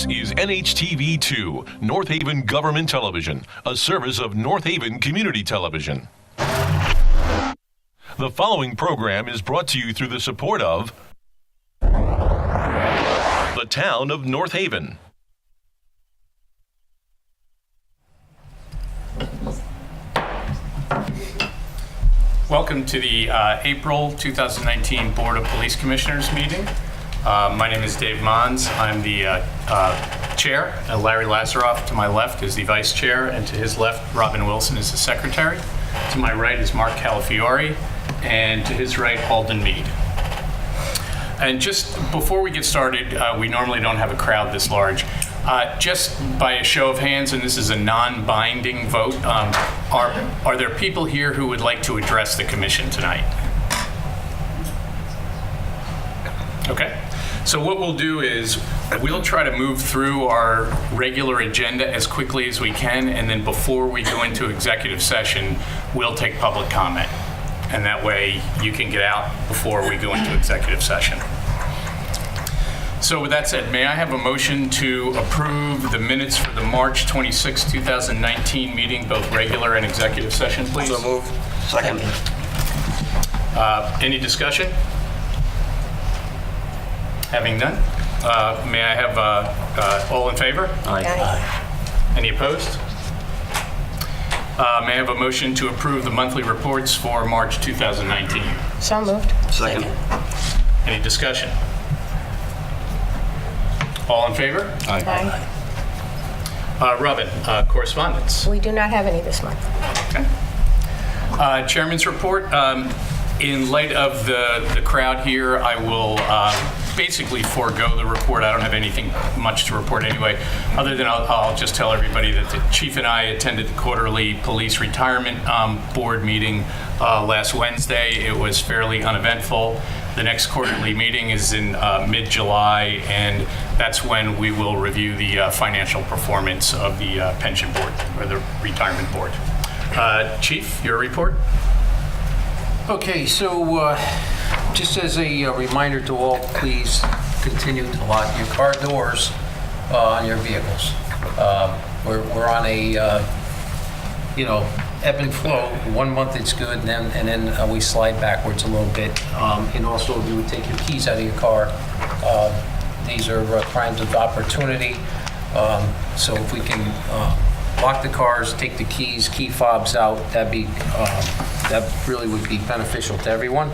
This is NHTV2, North Haven Government Television, a service of North Haven Community Television. The following program is brought to you through the support of the town of North Haven. Welcome to the April 2019 Board of Police Commissioners meeting. My name is Dave Mons. I'm the chair. Larry Lazaroff to my left is the vice chair, and to his left, Robin Wilson is the secretary. To my right is Mark Calafiore, and to his right, Halden Mead. And just before we get started, we normally don't have a crowd this large. Just by a show of hands, and this is a non-binding vote, are there people here who would like to address the commission tonight? Okay. So what we'll do is we'll try to move through our regular agenda as quickly as we can, and then before we go into executive session, we'll take public comment. And that way you can get out before we go into executive session. So with that said, may I have a motion to approve the minutes for the March 26, 2019 meeting, both regular and executive session, please? So moved. Second. Any discussion? Having none, may I have all in favor? Aye. Any opposed? May I have a motion to approve the monthly reports for March 2019? So moved. Second. Any discussion? All in favor? Aye. Robin, correspondence. We do not have any this month. Okay. Chairman's report. In light of the crowd here, I will basically forego the report. I don't have anything much to report anyway, other than I'll just tell everybody that the chief and I attended the quarterly police retirement board meeting last Wednesday. It was fairly uneventful. The next quarterly meeting is in mid-July, and that's when we will review the financial performance of the pension board, or the retirement board. Chief, your report? Okay, so just as a reminder to all, please continue to lock your car doors on your vehicles. We're on a, ebb and flow. 1 month it's good, and then we slide backwards a little bit. And also, if you would take your keys out of your car, these are crimes of opportunity. So if we can lock the cars, take the keys, key fobs out, that really would be beneficial to everyone.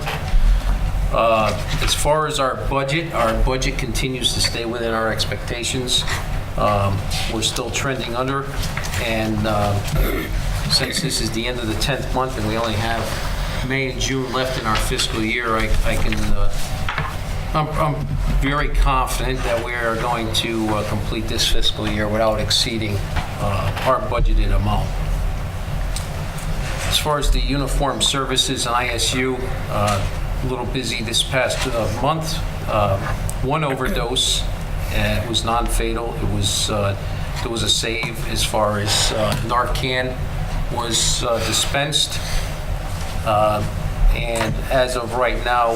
As far as our budget continues to stay within our expectations. We're still trending under, and since this is the end of the 10th month and we only have May and June left in our fiscal year, I'm very confident that we are going to complete this fiscal year without exceeding our budgeted amount. As far as the uniform services and ISU, a little busy this past month. One overdose, and it was non-fatal. There was a save as far as Narcan was dispensed, and as of right now,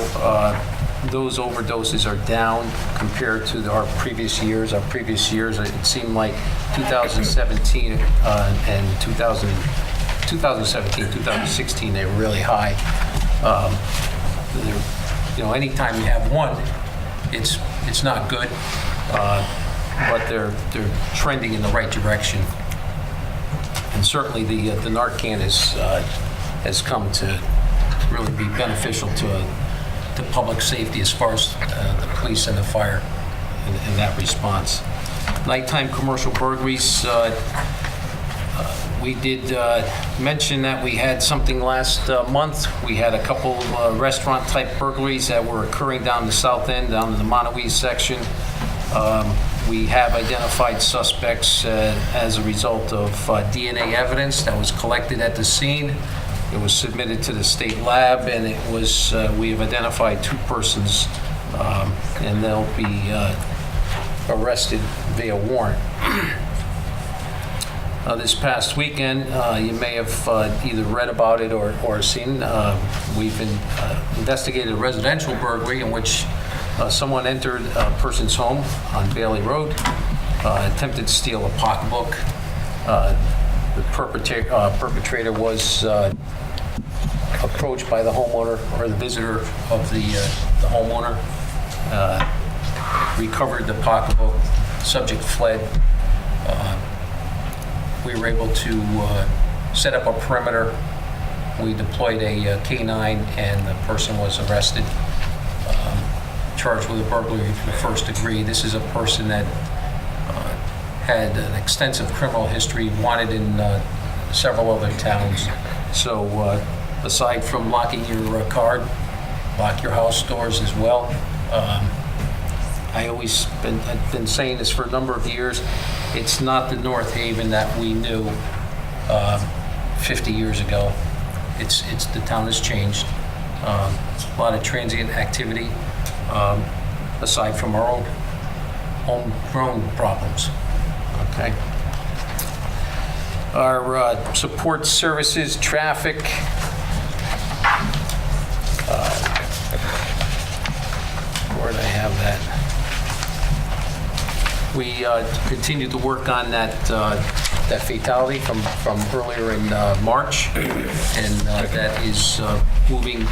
those overdoses are down compared to our previous years. Our previous years, it seemed like 2017 and 2017, 2016, they were really high. Anytime you have one, it's not good, but they're trending in the right direction. And certainly the Narcan has come to really be beneficial to public safety as far as the police and the fire in that response. Nighttime commercial burglaries. We did mention that we had something last month. We had a couple restaurant-type burglaries that were occurring down the south end, down in the Montague section. We have identified suspects as a result of DNA evidence that was collected at the scene. It was submitted to the state lab, and we have identified 2 persons, and they'll be arrested via warrant. This past weekend, you may have either read about it or seen, we've investigated a residential burglary in which someone entered a person's home on Bailey Road attempted to steal a pocketbook. The perpetrator was approached by the homeowner or the visitor of the homeowner, recovered the pocketbook, subject fled. We were able to set up a perimeter. We deployed a K-9 and the person was arrested, charged with a burglary to the first degree. This is a person that had an extensive criminal history, wanted in several other towns. So aside from locking your car, lock your house doors as well. I've been saying this for a number of years. It's not the North Haven that we knew 50 years ago. It's the town has changed. A lot of transient activity, aside from our own homegrown problems. Okay. Our support services, traffic. Where did I have that? We continued to work on that fatality from earlier in March, and that is moving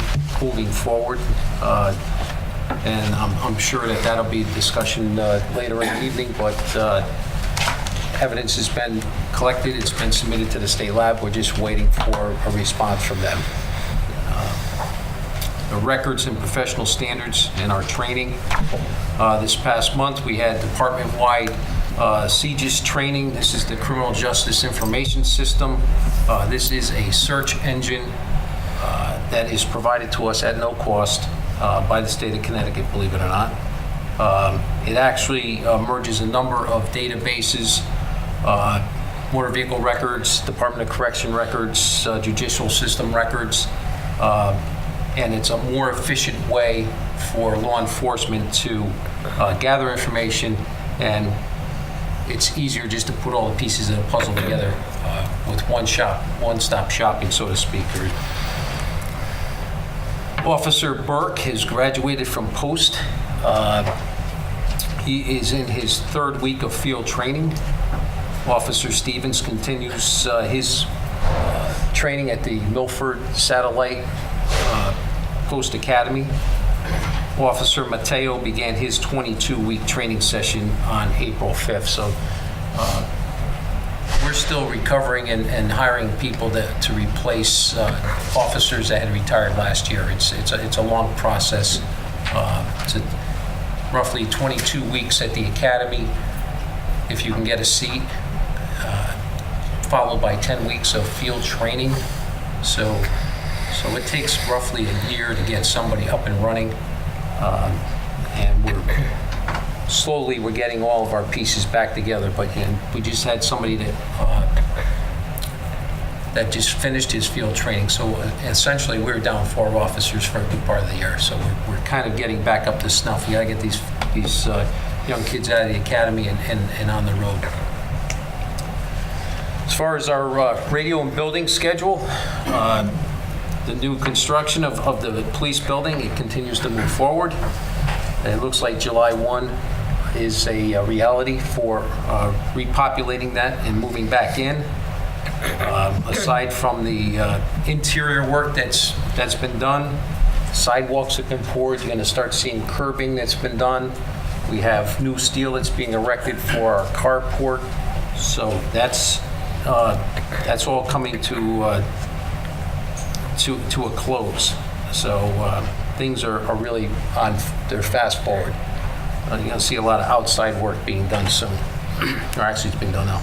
forward. And I'm sure that that'll be a discussion later in the evening, but evidence has been collected, it's been submitted to the state lab, we're just waiting for a response from them. The records and professional standards in our training. This past month, we had department-wide CJIS training. This is the Criminal Justice Information System. This is a search engine that is provided to us at no cost by the state of Connecticut, believe it or not. It actually merges a number of databases, motor vehicle records, Department of Correction records, judicial system records, and it's a more efficient way for law enforcement to gather information, and it's easier just to put all the pieces of the puzzle together with one-stop shopping, so to speak. Officer Burke has graduated from post. He is in his third week of field training. Officer Stevens continues his training at the Milford Satellite Post Academy. Officer Mateo began his 22-week training session on April 5th. So we're still recovering and hiring people to replace officers that had retired last year. It's a long process. It's roughly 22 weeks at the academy, if you can get a seat, followed by 10 weeks of field training. So it takes roughly a year to get somebody up and running, and we're getting all of our pieces back together. But we just had somebody that just finished his field training. So essentially, we're down 4 officers for a good part of the year. So we're kind of getting back up to snuff. We got to get these young kids out of the academy and on the road. As far as our radio and building schedule, the new construction of the police building, it continues to move forward. And it looks like July 1 is a reality for repopulating that and moving back in. Aside from the interior work that's been done, sidewalks have been poured. You're going to start seeing curbing that's been done. We have new steel that's being erected for our carport. So that's all coming to a close. So things are really they're fast forward. You're going to see a lot of outside work being done soon. Or actually, it's being done now.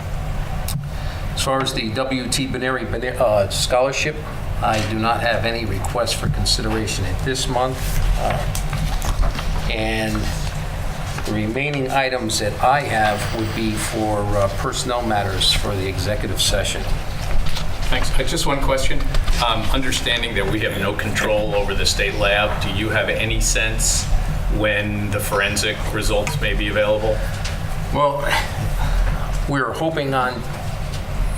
As far as the W.T. Benary scholarship, I do not have any requests for consideration at this month. And the remaining items that I have would be for personnel matters for the executive session. Thanks. Just one question. Understanding that we have no control over the state lab, do you have any sense when the forensic results may be available? Well, we're hoping on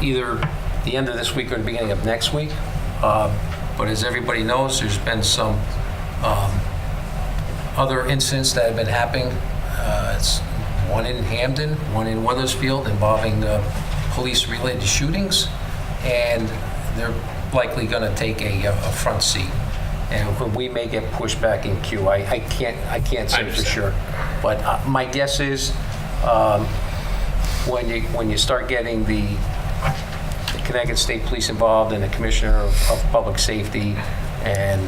either the end of this week or the beginning of next week. But as everybody knows, there's been some other incidents that have been happening. one in Hamden, one in Weathersfield, involving police-related shootings, and they're likely going to take a front seat. And we may get pushed back in queue. I can't say for understand. sure. But my guess is when you start getting the Connecticut State Police involved and the Commissioner of Public Safety and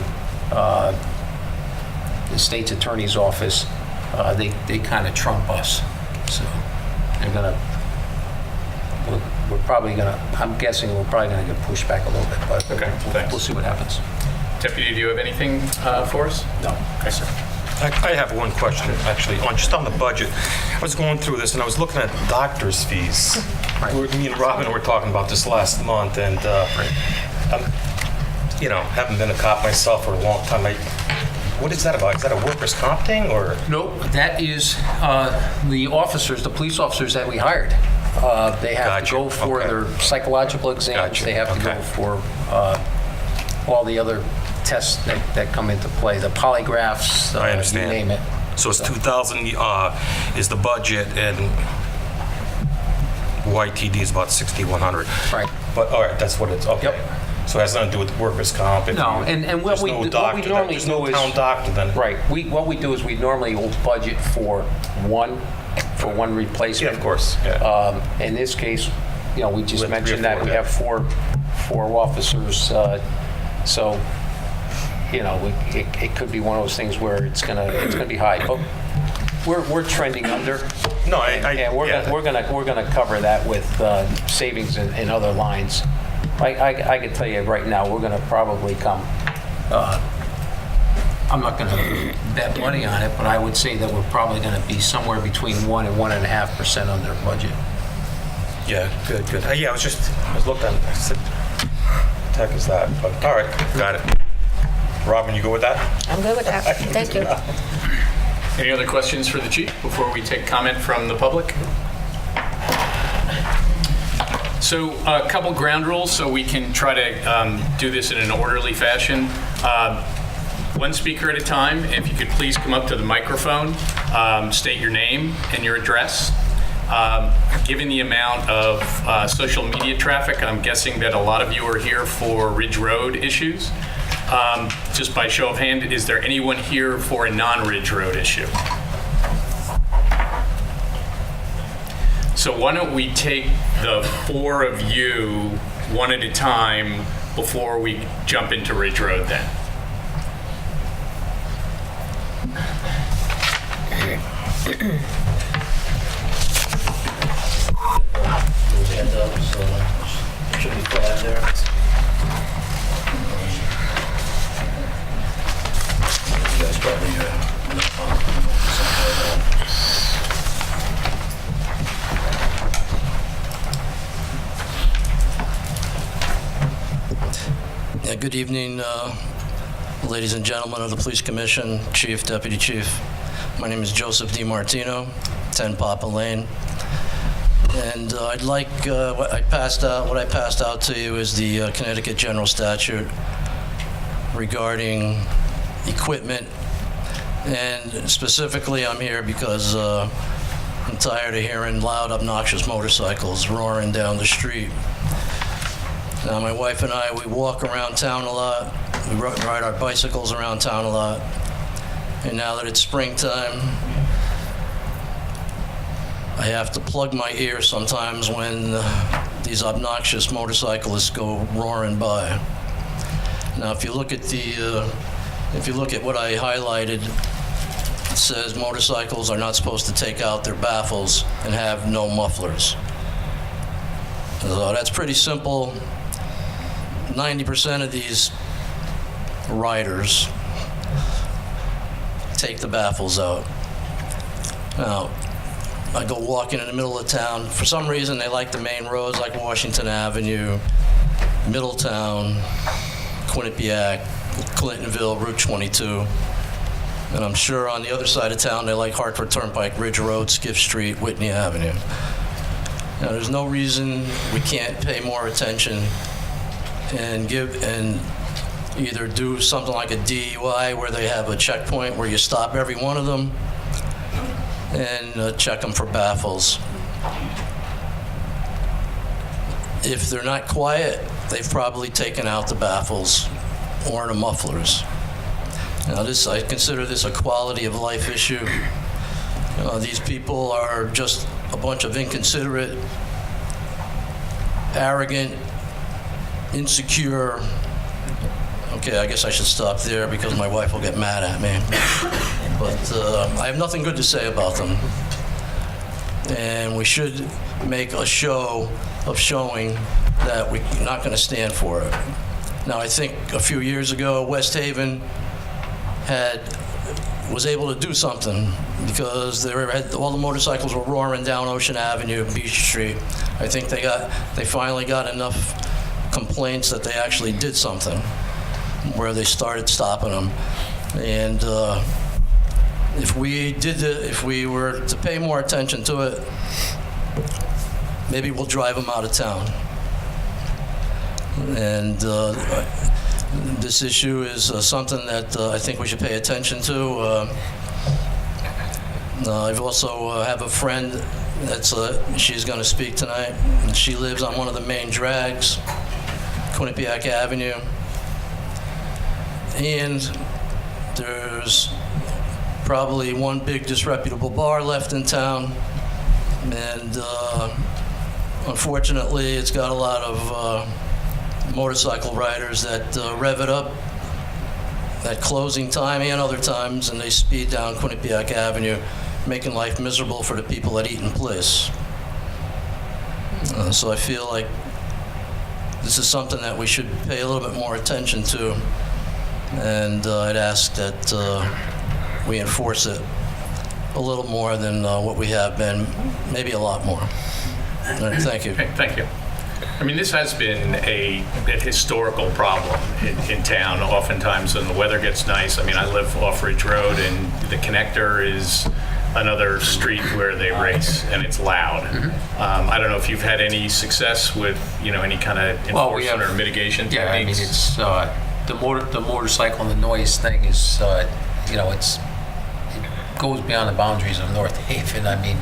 the state's attorney's office, they kind of trump us. So they're gonna, we're probably gonna, I'm guessing we're probably gonna get pushed back a little bit, but Okay, thanks. we'll see what happens. Deputy, do you have anything for us? No. Okay, sir. I have one question, actually, just on the budget. I was going through this, and I was looking at doctor's fees. Me and Robin were talking about this last month, and, haven't been a cop myself for a long time. What is that about? Is that a workers' comp thing, or? No, that is the officers, the police officers that we hired. They have to Gotcha. go for Okay. their psychological exams. Gotcha. They have to go Okay. for all the other tests that come into play, the polygraphs, I understand. you name it. So it's 2,000 is the budget, and YTD is about 6,100. Right. But, all right, that's what it's, okay. Yep. So it has nothing to do with workers' comp? If No, you- and what there's we no do- what doctor we then- normally there's do no is- town doctor then? Right. What we do is we normally will budget for one replacement. Yeah, of course, yeah. In this case, we just With 3 or mentioned that 4, we yeah. have four officers, so, it could be one of those things where it's gonna be high, but we're trending under. No, And we're gonna cover that with savings in other lines. I can tell you right now, we're gonna probably come, I'm not gonna bet money on it, but I would say that we're probably gonna be somewhere between 1 and 1.5% under budget. Yeah, good. Yeah, I was looking at it, I said, what the heck is that? But, all right, got it. Robin, you go with that? I'm good with that. Thank you. Any other questions for the chief before we take comment from the public? So a couple ground rules so we can try to do this in an orderly fashion. One speaker at a time. If you could please come up to the microphone, state your name and your address. Given the amount of social media traffic, I'm guessing that a lot of you are here for Ridge Road issues. Just by show of hand, is there anyone here for a non-Ridge Road issue? So why don't we take the 4 of you one at a time before we jump into Ridge Road then? Hand up, so should be flat there. You guys probably Yeah, good evening, ladies and gentlemen of the Police Commission, Chief, Deputy Chief. My name is Joseph DiMartino, 10 Papa Lane. And I'd like, what I passed out to you is the Connecticut General Statute regarding equipment. And specifically, I'm here because I'm tired of hearing loud, obnoxious motorcycles roaring down the street. Now, my wife and I, we walk around town a lot. We ride our bicycles around town a lot. And now that it's springtime, I have to plug my ears sometimes when these obnoxious motorcyclists go roaring by. Now, if you look at what I highlighted, it says motorcycles are not supposed to take out their baffles and have no mufflers. So that's pretty simple. 90% of these riders take the baffles out. Now, I go walking in the middle of town. For some reason, they like the main roads like Washington Avenue, Middletown, Quinnipiac, Clintonville, Route 22. And I'm sure on the other side of town, they like Hartford Turnpike, Ridge Road, Skiff Street, Whitney Avenue. Now, there's no reason we can't pay more attention and either do something like a DUI where they have a checkpoint where you stop every one of them, and check them for baffles. If they're not quiet, they've probably taken out the baffles or the mufflers. Now, I consider this a quality of life issue. These people are just a bunch of inconsiderate, arrogant, insecure. Okay, I guess I should stop there because my wife will get mad at me. But I have nothing good to say about them. And we should make a show of showing that we're not going to stand for it. Now, I think a few years ago, West Haven was able to do something because all the motorcycles were roaring down Ocean Avenue, Beach Street. I think they finally got enough complaints that they actually did something where they started stopping them. And if we were to pay more attention to it, maybe we'll drive them out of town. And this issue is something that I think we should pay attention to. I've also have a friend she's going to speak tonight, and she lives on one of the main drags, Quinnipiac Avenue. And there's probably one big disreputable bar left in town, and unfortunately it's got a lot of motorcycle riders that rev it up at closing time and other times, and they speed down Quinnipiac Avenue, making life miserable for the people at Eaton Place. So I feel like this is something that we should pay a little bit more attention to, and I'd ask that we enforce it a little more than what we have been, maybe a lot more. All right, thank you. Okay, thank you. I mean, this has been a historical problem in town. Oftentimes when the weather gets nice, I mean, I live off Ridge Road, and the connector is another street where they race, and it's loud. I don't know if you've had any success with, any kind of enforcement or mitigation techniques. Yeah, I mean, it's the motorcycle and the noise thing is, it goes beyond the boundaries of North Haven. I mean,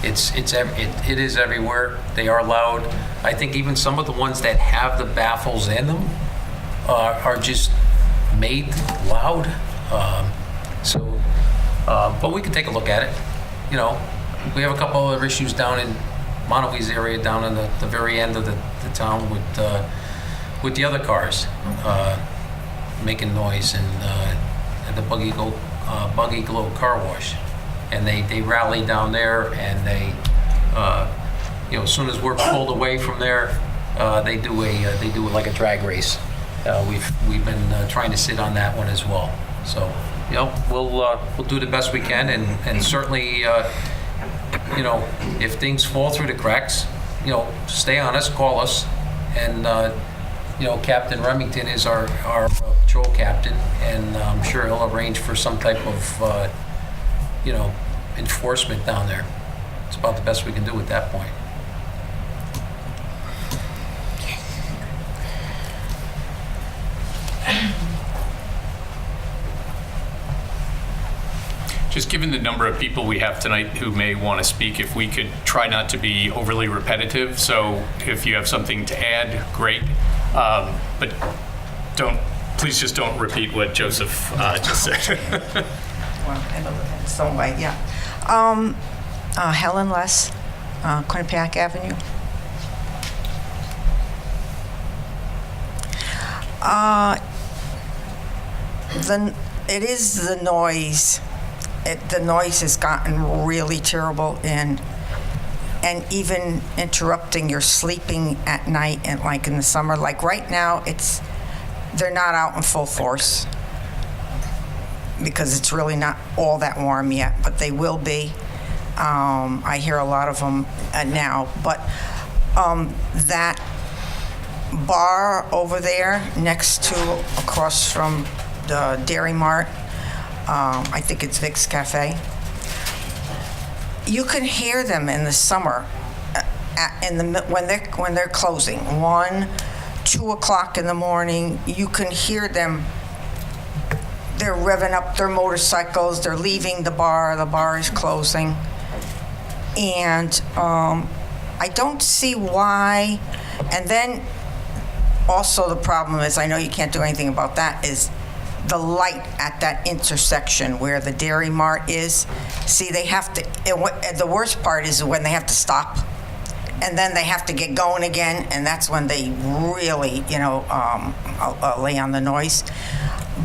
it is everywhere. They are loud. I think even some of the ones that have the baffles in them are just made loud. But we can take a look at it. We have a couple other issues down in Montauk's area, down in the very end of the town with the other cars making noise, and the Buggy Glow car wash. And they rally down there, and they, as soon as we're pulled away from there, they do like a drag race. We've been trying to sit on that one as well. So, we'll do the best we can, and certainly, if things fall through the cracks, stay on us, call us, and Captain Remington is our patrol captain, and I'm sure he'll arrange for some type of enforcement down there. It's about the best we can do at that point. Just given the number of people we have tonight who may want to speak, if we could try not to be overly repetitive. So if you have something to add, great. But please just don't repeat what Joseph just said. Well, in some way, yeah. Helen Less, Quinnipiac Avenue. It is the noise. The noise has gotten really terrible, and even interrupting your sleeping at night, and like in the summer, like right now, they're not out in full force because it's really not all that warm yet, but they will be. I hear a lot of them now, but that bar over there across from the Dairy Mart, I think it's Vic's Cafe, you can hear them in the summer when they're closing, 1, 2 o'clock in the morning, you can hear them they're revving up their motorcycles, they're leaving the bar is closing. And I don't see why. And then also the problem is, I know you can't do anything about that, is the light at that intersection where the Dairy Mart is. See, they have to, the worst part is when they have to stop, and then they have to get going again, and that's when they really, lay on the noise.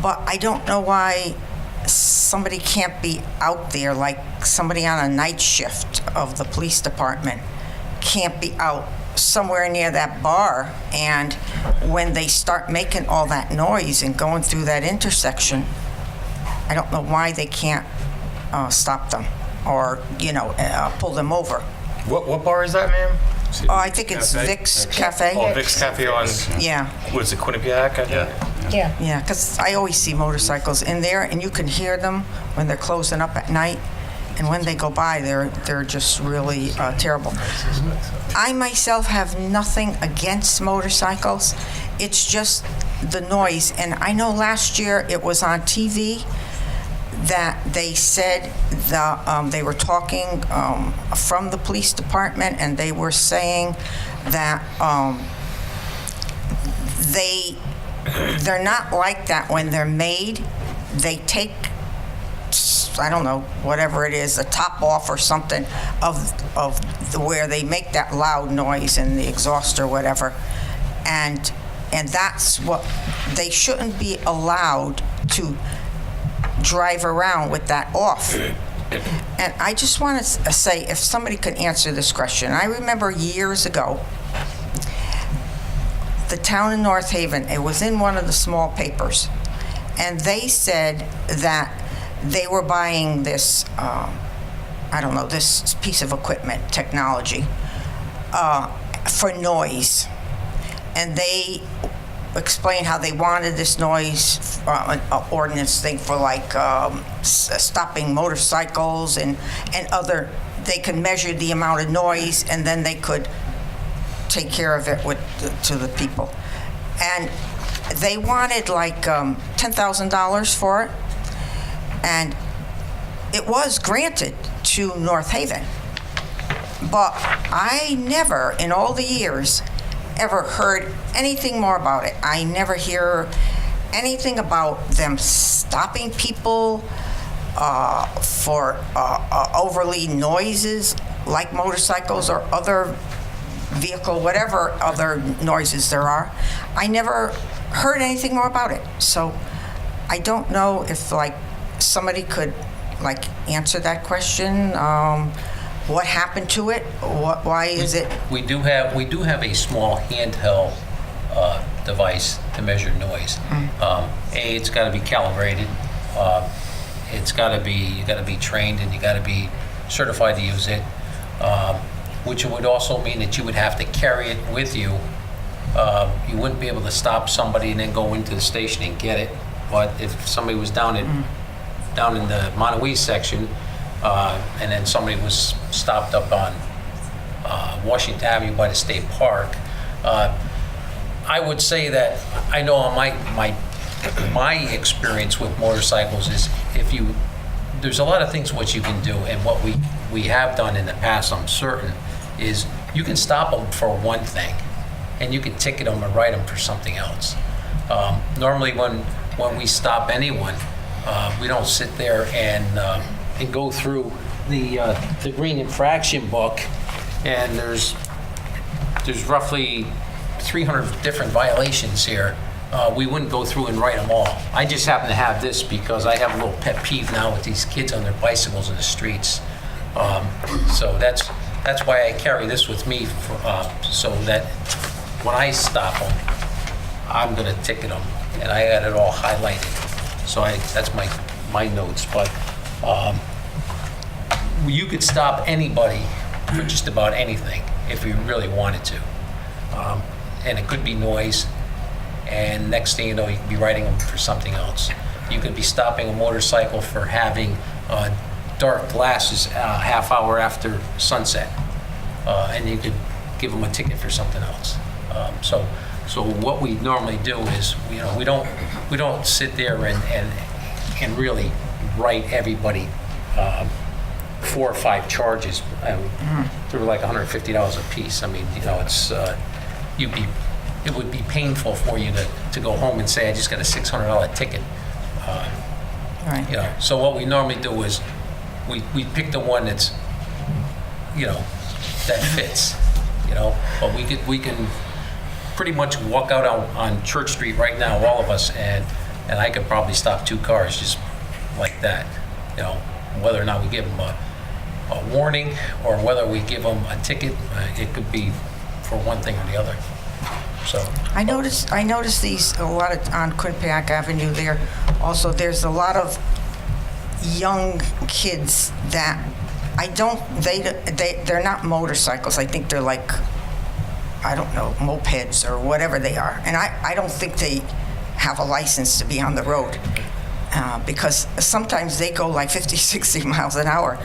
But I don't know why somebody can't be out there, like somebody on a night shift of the police department can't be out somewhere near that bar, and when they start making all that noise and going through that intersection, I don't know why they can't stop them or, pull them over. What bar is that, ma'am? Oh, I think it's Vic's Cafe. Oh, Vic's Cafe on, Yeah, what is it, Quinnipiac? I think? Yeah. yeah, because I always see motorcycles in there, and you can hear them when they're closing up at night, and when they go by, they're just really terrible. I myself have nothing against motorcycles. It's just the noise, and I know last year it was on TV that they said they were talking from the police department, and they were saying that they're not like that when they're made. They take, I don't know, whatever it is, the top off or something of where they make that loud noise in the exhaust or whatever, and that's what they shouldn't be allowed to drive around with that off. And I just want to say, if somebody could answer this question, I remember years ago, the town of North Haven, it was in one of the small papers, and they said that they were buying this, this piece of equipment, technology, for noise. And they explained how they wanted this noise ordinance thing for stopping motorcycles and other, they could measure the amount of noise, and then they could take care of it to the people. And they wanted $10,000 for it, and it was granted to North Haven. But I never, in all the years, ever heard anything more about it. I never hear anything about them stopping people for overly noises like motorcycles or other vehicle, whatever other noises there are. I never heard anything more about it. So I don't know if somebody could answer that question. What happened to it? Why is it? We do have a small handheld device to measure noise. It's got to be calibrated. You got to be trained, and you got to be certified to use it. Which would also mean that you would have to carry it with you. You wouldn't be able to stop somebody and then go into the station and get it. But if somebody was down in the Montauk section, and then somebody was stopped up on Washington Avenue by the State Park, I would say that I know on my experience with motorcycles is there's a lot of things what you can do, and what we have done in the past, I'm certain, is you can stop them for one thing, and you can ticket them or write them for something else. Normally when we stop anyone, we don't sit there and go through the green infraction book, and there's roughly 300 different violations here. We wouldn't go through and write them all. I just happen to have this because I have a little pet peeve now with these kids on their bicycles in the streets. So that's why I carry this with me, so that when I stop them, I'm going to ticket them, and I got it all highlighted. So that's my notes. But you could stop anybody for just about anything if you really wanted to, and it could be noise. And next thing you know, you could be writing them for something else. You could be stopping a motorcycle for having dark glasses half hour after sunset, and you could give them a ticket for something else. So what we normally do is, we don't sit there and and really write everybody 4 or 5 charges. They were like $150 a piece. I mean, you know, it's it would be painful for you to go home and say, I just got a $600 ticket. Right. You know, so what we normally do is we pick the one that's, you know, that fits, you know, but we can pretty much walk out on Church Street right now, all of us, and I could probably stop 2 cars just like that, you know, whether or not we give them a warning or whether we give them a ticket, it could be for one thing or the other. So I noticed these a lot on Quinnipiac Avenue there. Also, there's a lot of young kids that they're not motorcycles. I think they're like, I don't know, mopeds or whatever they are. And I don't think they have a license to be on the road because sometimes they go like 50, 60 miles an hour.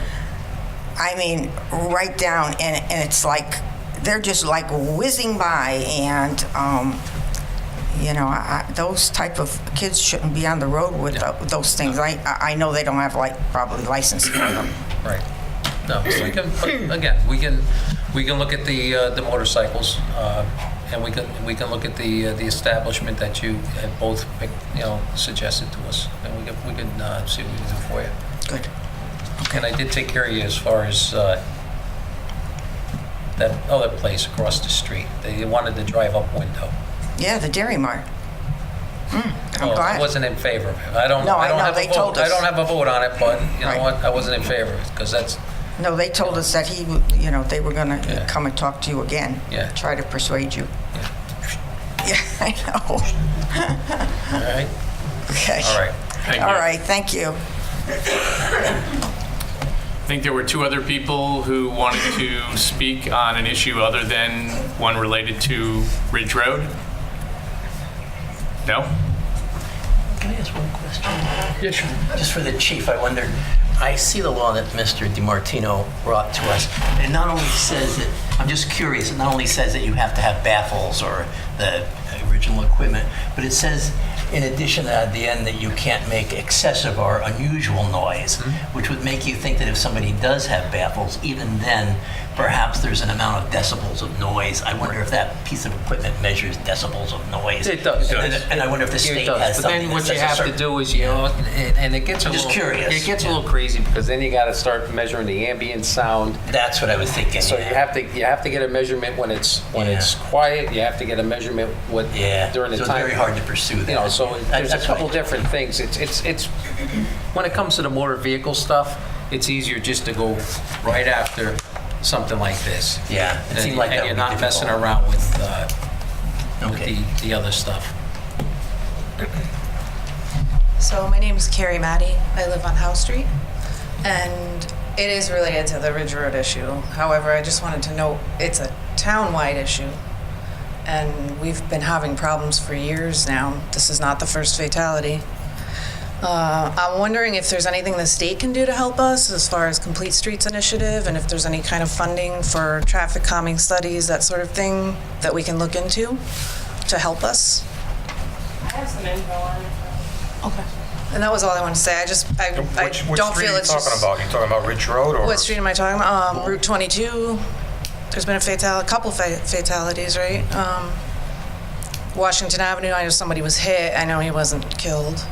I mean, right down, and it's like, they're just like whizzing by, and you know, those type of kids shouldn't be on the road with those things. I know they don't have probably license for them. right. No, so we can, but again, we can look at the motorcycles, and we can look at the establishment that you have both, you know, suggested to us, and we can see what we can do for you. Good. And I did take care of you as far as that other place across the street. They wanted the drive-up window. Yeah, the Dairy Mart. I'm Well, glad. I wasn't in favor of it. I don't No, I know, have they a vote. told us. I don't have a vote on it, but you know Right. what? I wasn't in favor of it because that's, No, they told us that you know, they were gonna Yeah. come and talk to you again. Yeah. Try to persuade you. Yeah, I know. all right? Okay. All right. Thank you. All right, thank you. I think there were 2 other people who wanted to speak on an issue other than one related to Ridge Road. No? Can I ask one question? Yeah, sure. Just for the chief, I wondered, I see the law that Mr. DiMartino brought to us. It not only says that, I'm just curious, it not only says that you have to have baffles or the original equipment, but it says in addition at the end that you can't make excessive or unusual noise, which would make you think that if somebody does have baffles, even then, perhaps there's an amount of decibels of noise. I wonder if that piece of equipment measures decibels of noise. It does. And I wonder if the It state does. has But something then that what you says a have to certain- do is, you know, and it gets a Just little, curious. it gets a Yeah. little crazy because then you got to start measuring the ambient sound. That's what I was thinking. So yeah. you have to get a measurement when it's Yeah. quiet. You have to get a measurement Yeah. during the So it's time. very hard to pursue that. You know, so there's a That's couple right. different things. It's when it comes to the motor vehicle stuff, it's easier just to go right after something like this. Yeah, it And, seemed like that and you're would be not messing difficult. around with Okay. the other stuff. So my name is Carrie Maddie. I live on House Street, and it is related to the Ridge Road issue. However, I just wanted to note it's a town-wide issue, and we've been having problems for years now. This is not the first fatality. I'm wondering if there's anything the state can do to help us as far as Complete Streets Initiative, and if there's any kind of funding for traffic calming studies, that sort of thing, that we can look into to help us. I have some info on it. Okay. And that was all I wanted to say. I Which don't street feel are you it's talking just... about? You talking about Ridge Road or? What street am I talking about? Route 22. There's been a couple fatalities, right? Washington Avenue, I know somebody was hit. I know he wasn't killed.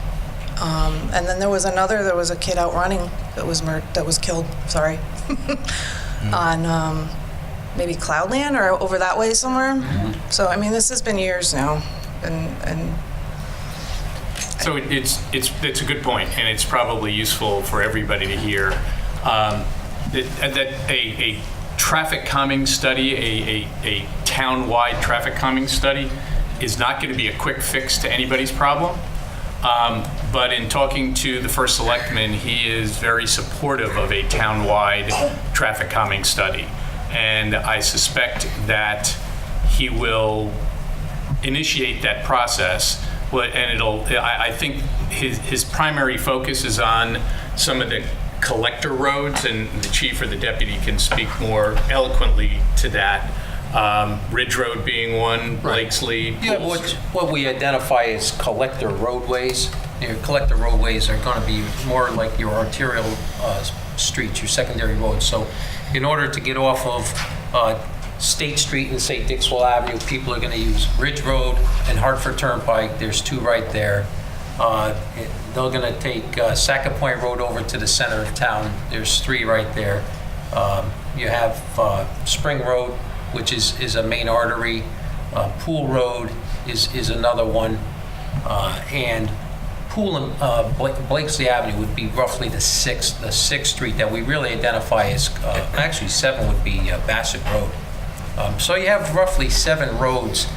And then there was a kid out running that was killed, sorry, on maybe Cloudland or over that way somewhere. So, I mean, this has been years now. And So it's a good point, and it's probably useful for everybody to hear. That a traffic calming study, a town-wide traffic calming study, is not going to be a quick fix to anybody's problem. But in talking to the first selectman, he is very supportive of a town-wide traffic calming study, and I suspect that he will initiate that process. And I think his primary focus is on some of the collector roads, and the chief or the deputy can speak more eloquently to that. Ridge Road being one, Blakesley. Yeah, what we identify as collector roadways Your collector roadways are going to be more like your arterial streets, your secondary roads. So in order to get off of State Street and say Dixwell Avenue, people are going to use Ridge Road and Hartford Turnpike. There's 2 right there. They're going to take Sackett Point Road over to the center of town. There's 3 right there. You have Spring Road, which is a main artery. Pool Road is another one. And Pool and Blakesley Avenue would be roughly the sixth street that we really identify as, actually 7 would be Bassett Road. So you have roughly 7 roads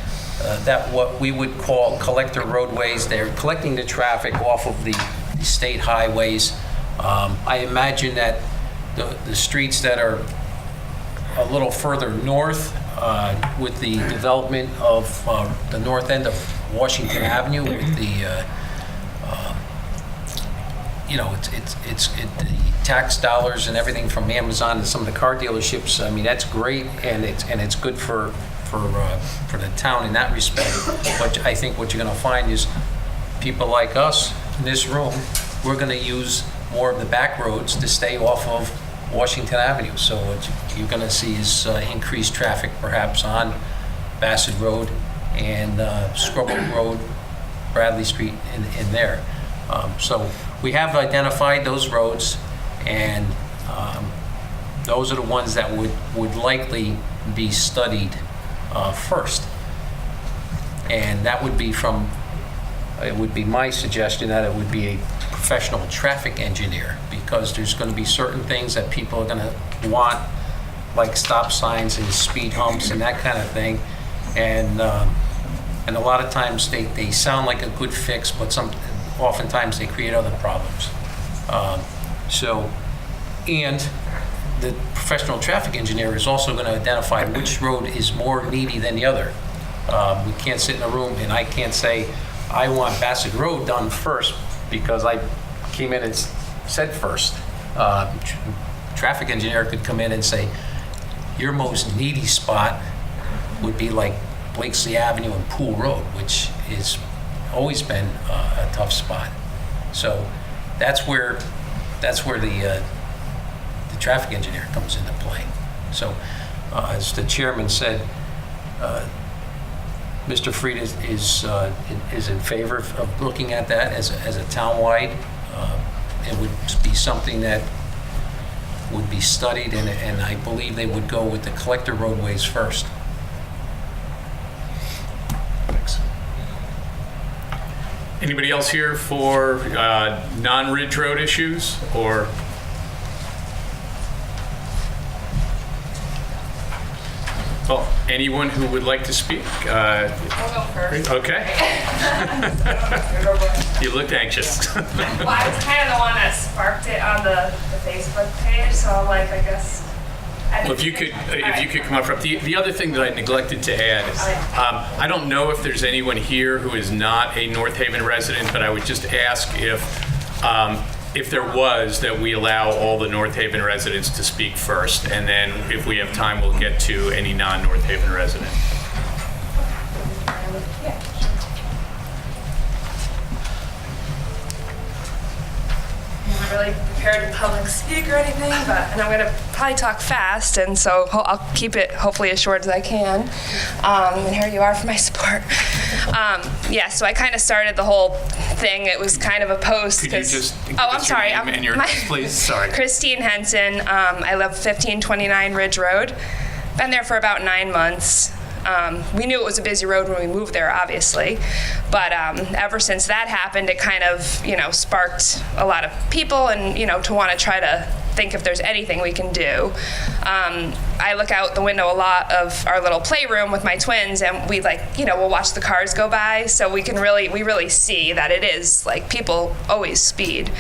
that what we would call collector roadways. They're collecting the traffic off of the state highways. I imagine that the streets that are a little further north with the development of the north end of Washington Avenue with the the tax dollars and everything from Amazon and some of the car dealerships. I mean, that's great, and it's good for the town in that respect. But I think what you're going to find is people like us in this room, we're going to use more of the back roads to stay off of Washington Avenue. So what you're going to see is increased traffic perhaps on Bassett Road and Scrubble Road, Bradley Street in there. So we have identified those roads, and those are the ones that would likely be studied first. And that would be it would be my suggestion that it would be a professional traffic engineer, because there's going to be certain things that people are going to want, like stop signs and speed humps and that kind of thing. And a lot of times they sound like a good fix, but oftentimes they create other problems. And the professional traffic engineer is also going to identify which road is more needy than the other. We can't sit in a room and I can't say, I want Bassett Road done first because I came in and said first. Traffic engineer could come in and say, your most needy spot would be like Blakesley Avenue and Pool Road, which has always been a tough spot. So that's where the traffic engineer comes into play. So as the chairman said, Mr. Fried is in favor of looking at that as a townwide. It would be something that would be studied, and I believe they would go with the collector roadways first. Thanks. Anybody else here for non-Ridge Road issues or? Well, anyone who would like to speak? I'll go first. Okay. You looked anxious. Well, I was kind of the one that sparked it on the Facebook page, so I'm like, I guess. Well, if you could come up front. The other thing that I neglected to add is, I don't know if there's anyone here who is not a North Haven resident, but I would just ask if there was, that we allow all the North Haven residents to speak first, and then if we have time, we'll get to any non-North Haven resident. Yeah. I'm not really prepared to public speak or anything, and I'm going to probably talk fast, and so I'll keep it hopefully as short as I can. And here you are for my support. Yeah, so I kind of started the whole thing. It was kind of a post. Could you just give I'm us sorry. your name and your, please? Sorry. Christine Henson. I live 1529 Ridge Road. Been there for about 9 months. We knew it was a busy road when we moved there, obviously, but ever since that happened, it kind of, sparked a lot of people and, to want to try to think if there's anything we can do. I look out the window a lot of our little playroom with my twins, and we we'll watch the cars go by, so we really see that it is like people always speed.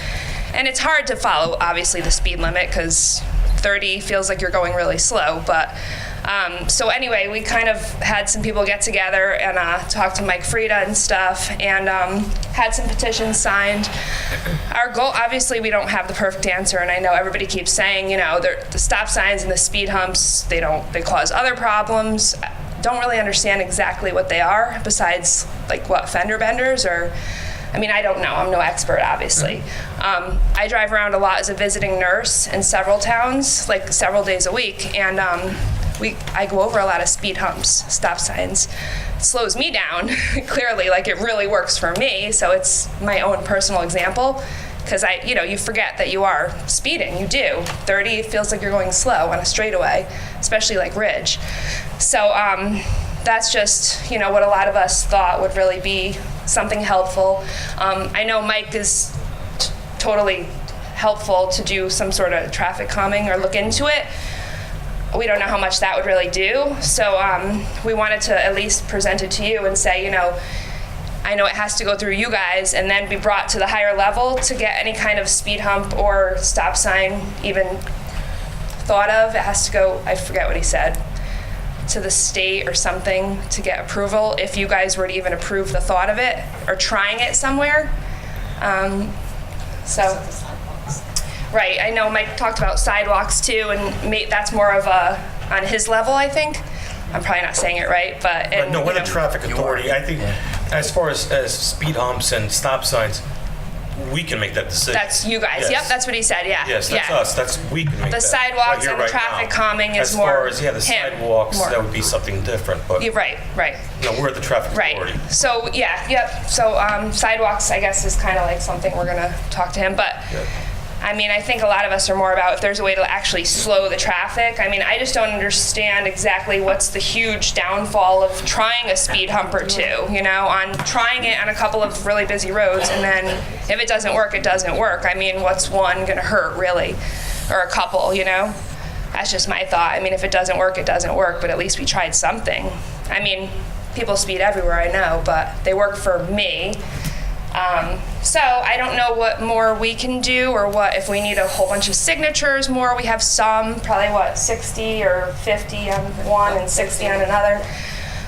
And it's hard to follow, obviously, the speed limit because 30 feels like you're going really slow, but so anyway, we kind of had some people get together and talk to Mike Frieda and stuff, and had some petitions signed. Our goal, obviously, we don't have the perfect answer, and I know everybody keeps saying, the stop signs and the speed humps, they cause other problems. Don't really understand exactly what they are, besides like what, fender benders or I mean, I don't know. I'm no expert, obviously. I drive around a lot as a visiting nurse in several towns, like several days a week, and I go over a lot of speed humps, stop signs. It slows me down, clearly, like it really works for me, so it's my own personal example, because you forget that you are speeding, you do. 30 feels like you're going slow on a straightaway, especially like Ridge. So that's just, what a lot of us thought would really be something helpful. I know Mike is totally helpful to do some sort of traffic calming or look into it. We don't know how much that would really do. So we wanted to at least present it to you and say, I know it has to go through you guys and then be brought to the higher level to get any kind of speed hump or stop sign even thought of. It has to go, I forget what he said, to the state or something to get approval if you guys were to even approve the thought of it or trying it somewhere. Right, I know Mike talked about sidewalks too, and that's more of on his level, I think. I'm probably not saying it right, but... No, we're the traffic authority. I think as far as speed humps and stop signs, we can make that decision. That's you guys. Yes. Yep, that's what he said, yeah. Yes, that's us. We can make that. The sidewalks right and the here, traffic now. calming is more As far as, the him, sidewalks, more. that would be something different, but... Yeah, right. No, we're the traffic authority. Right. So, So sidewalks, I guess, is kind of like something we're going to talk to him. But, I mean, I think a lot of us are more about if there's a way to actually slow the traffic. I mean, I just don't understand exactly what's the huge downfall of trying a speed hump or two, on trying it on a couple of really busy roads. And then if it doesn't work, it doesn't work. I mean, what's one going to hurt, really? Or a couple, That's just my thought. I mean, if it doesn't work, it doesn't work. But at least we tried something. I mean, people speed everywhere, I know, but they work for me. So I don't know what more we can do or what if we need a whole bunch of signatures more. We have some, probably 60 or 50 on one and 60 on another.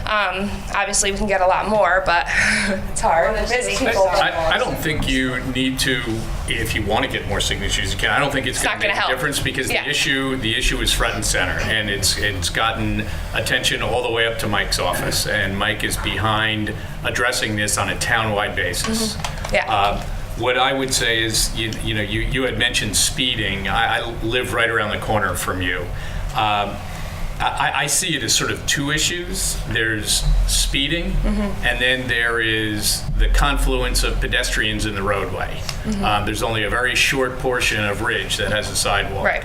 Obviously we can get a lot more, but it's hard. We're busy people. I don't think you need to, if you want to get more signatures, you can. I don't think it's going to make a difference because the issue is front and center, and it's gotten attention all the way up to Mike's office, and Mike is behind addressing this on a town-wide basis. What I would say is, you had mentioned speeding. I live right around the corner from you. I see it as sort of two issues. There's speeding, and then there is the confluence of pedestrians in the roadway. There's only a very short portion of Ridge that has a sidewalk. Right.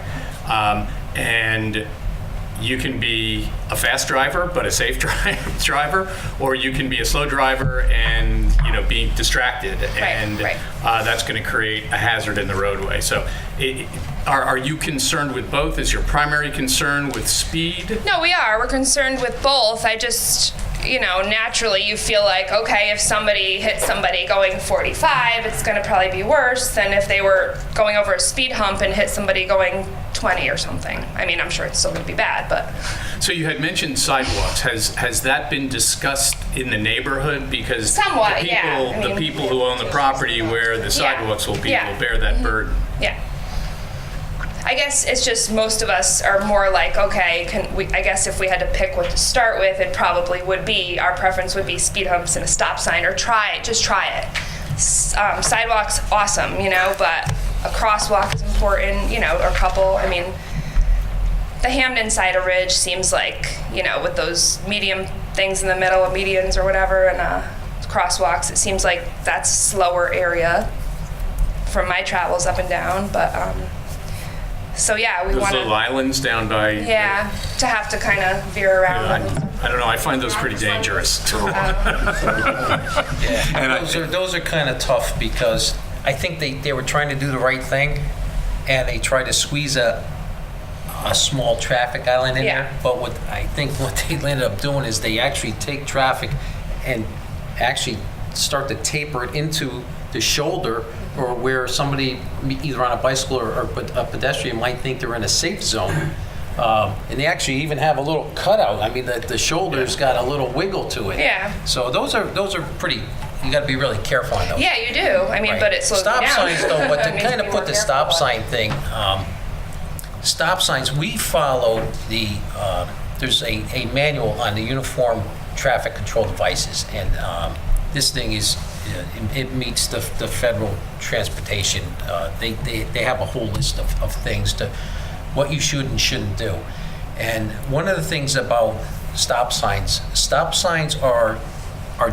And you can be a fast driver, but a safe driver, or you can be a slow driver and being distracted, and that's going to create a hazard in the roadway. So, are you concerned with both? Is your primary concern with speed? No, we are. We're concerned with both. I just, naturally you feel like, okay, if somebody hits somebody going 45, it's going to probably be worse than if they were going over a speed hump and hit somebody going 20 or something. I mean, I'm sure it's still going to be bad, but... So you had mentioned sidewalks. Has that been discussed in the neighborhood? Because somewhat, the people who own the property where the sidewalks will be will bear that burden. Yeah. I guess it's just most of us are more like, okay, I guess if we had to pick what to start with, it probably would be, our preference would be speed humps and a stop sign, or just try it. Sidewalks, awesome, but a crosswalk is important, or a couple. I mean, the Hamden side of Ridge seems like, with those medium things in the middle of medians or whatever, and crosswalks, it seems like that's a slower area from my travels up and down, but so yeah, we those want little islands down by to have to kind of veer around. I don't know. I find those pretty dangerous. And those are kind of tough because I think they were trying to do the right thing, and they tried to squeeze a small traffic island in there. But what they ended up doing is they actually take traffic and actually start to taper it into the shoulder, or where somebody either on a bicycle or a pedestrian might think they're in a safe zone. And they actually even have a little cutout. I mean, the shoulder's got a little wiggle to it. Yeah. So those are pretty. You got to be really careful on those. Yeah, you do. I mean, but it slows stop down. signs, though. But to Makes kind me of more put the careful. stop sign thing. Stop signs. We follow the. There's a manual on the uniform traffic control devices, and this thing is it meets the federal transportation. They have a whole list of things to what you should and shouldn't do. And one of the things about stop signs are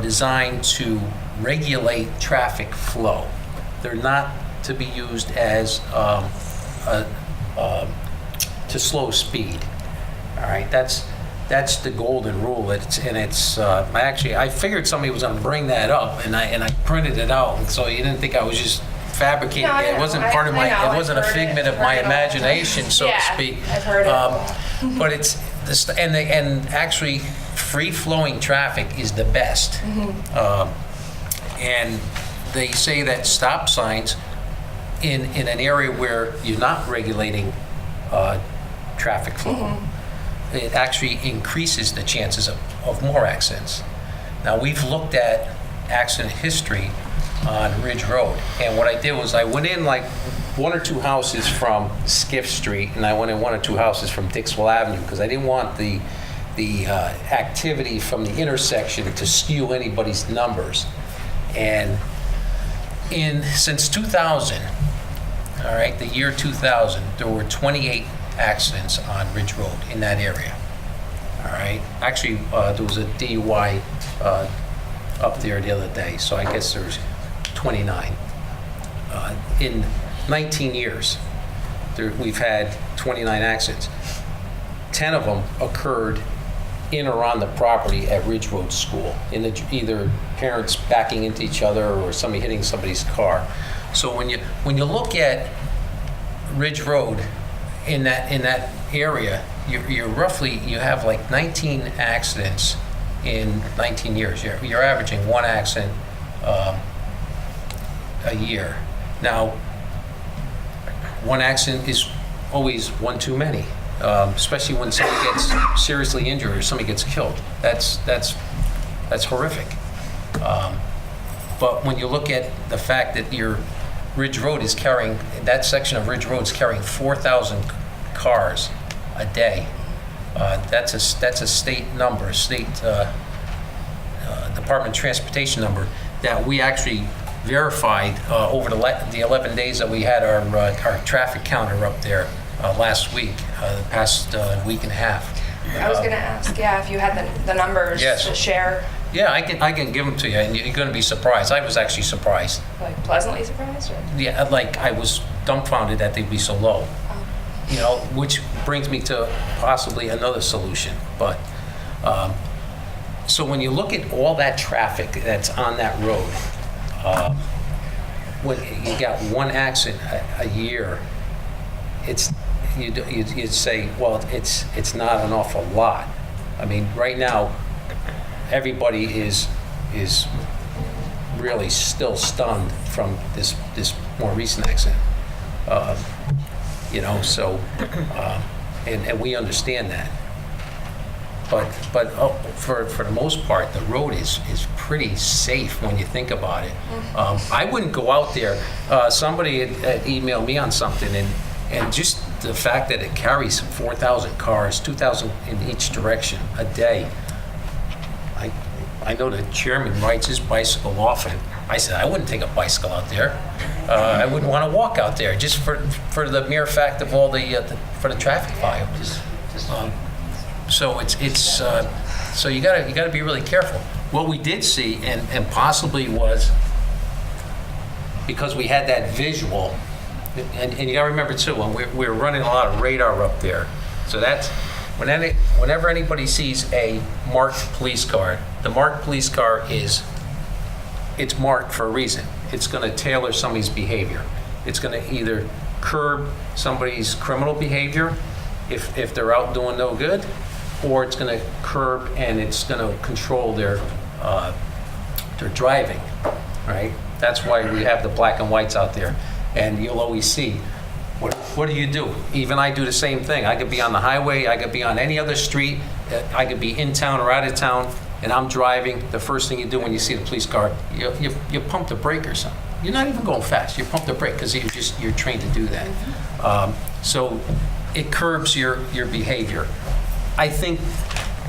designed to regulate traffic flow. They're not to be used as to slow speed. All right, that's the golden rule. I figured somebody was going to bring that up, and I printed it out, and so you didn't think I was just fabricating. No, I it know. wasn't part of my. I know. It wasn't a I've heard figment it. of my Heard it all the time. imagination, so Yeah, to speak. I've heard it. But it's this, and actually, free-flowing traffic is the best. And they say that stop signs in an area where you're not regulating traffic flow, it actually increases the chances of more accidents. Now, we've looked at accident history on Ridge Road, and what I did was I went in like one or two houses from Skiff Street, and I went in one or two houses from Dixwell Avenue, because I didn't want the activity from the intersection to skew anybody's numbers. And since 2000, all right, the year 2000, there were 28 accidents on Ridge Road in that area. All right, actually, there was a DUI up there the other day, so I guess there's 29. In 19 years, we've had 29 accidents. 10 of them occurred in or on the property at Ridge Road School, in either parents backing into each other or somebody hitting somebody's car. So when you look at Ridge Road in that area, you have like 19 accidents in 19 years. You're averaging one accident a year. Now, one accident is always one too many. Especially when somebody gets seriously injured or somebody gets killed. That's horrific. But when you look at the fact that your Ridge Road is carrying, that section of Ridge Road is carrying 4,000 cars a day, that's a state number, state Department of Transportation number that we actually verified over the 11 days that we had our traffic counter up there. Last week, the past week and a half. I was going to ask, if you had the numbers Yes. to share. Yeah, I can give them to you, and you're going to be surprised. I was actually surprised. Like pleasantly surprised? Or? Yeah, like I was dumbfounded that they'd be so low. You know, which brings me to possibly another solution. But so when you look at all that traffic that's on that road, when you got one accident a year, you'd say, well, it's not an awful lot. I mean, right now, everybody is really still stunned from this more recent accident. So and we understand that. But for the most part, the road is pretty safe when you think about it. I wouldn't go out there. Somebody had emailed me on something, and just the fact that it carries 4,000 cars, 2,000 in each direction a day. I know the chairman rides his bicycle often. I said, I wouldn't take a bicycle out there. I wouldn't want to walk out there just for the mere fact of all for the traffic volume. So so you gotta be really careful. What we did see, and possibly was because we had that visual. And you got to remember too, when we're running a lot of radar up there, so that's whenever anybody sees a marked police car, the marked police car it's marked for a reason. It's going to tailor somebody's behavior. It's going to either curb somebody's criminal behavior if they're out doing no good, or it's going to curb and it's going to control their driving, right? That's why we have the black and whites out there. And you'll always see, what do you do? Even I do the same thing. I could be on the highway, I could be on any other street, I could be in town or out of town, and I'm driving. The first thing you do when you see the police car, you pump the brake or something. You're not even going fast. You pump the brake because you're trained to do that. So it curbs your behavior. I think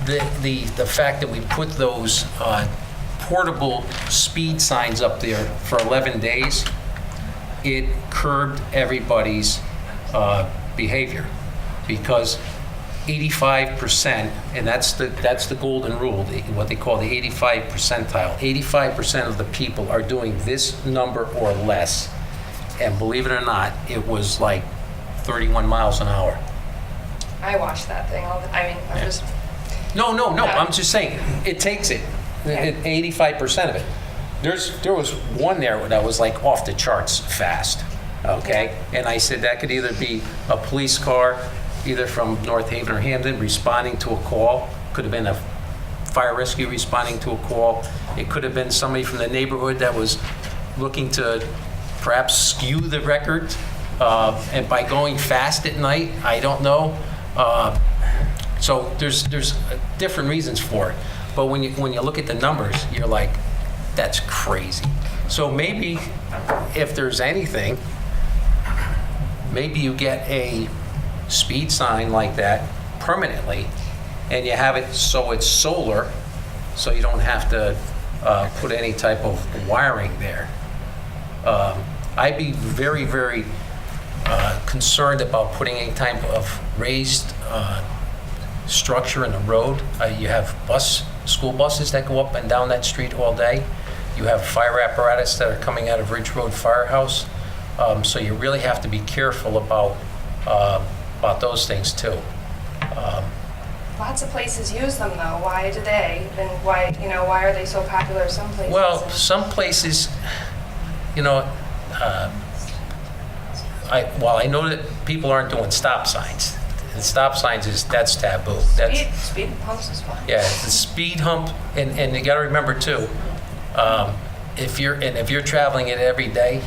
the fact that we put those portable speed signs up there for 11 days, it curbed everybody's behavior, because 85%, and that's the golden rule, what they call the 85 percentile. 85% of the people are doing this number or less. And believe it or not, it was like 31 miles an hour. I watch that thing all the, I mean, I'm just, No, I'm just saying, it takes it, 85% of it. There was one there that was like off the charts fast, okay? And I said that could either be a police car, either from North Haven or Hamden, responding to a call. Could have been a fire rescue responding to a call. It could have been somebody from the neighborhood that was looking to perhaps skew the record, and by going fast at night, I don't know. So there's different reasons for it. But when you look at the numbers, you're like, that's crazy. So maybe if there's anything, maybe you get a speed sign like that permanently, and you have it so it's solar, so you don't have to put any type of wiring there. I'd be very, very concerned about putting any type of raised structure in the road. You have school buses that go up and down that street all day. You have fire apparatus that are coming out of Ridge Road Firehouse. So you really have to be careful about those things too. lots of places use them though. Why do they? And why, why are they so popular some places? Well, some places, I know that people aren't doing stop signs. And stop signs that's taboo. Speed humps is fine. Yeah, the speed hump, and you got to remember too, if you're traveling it every day,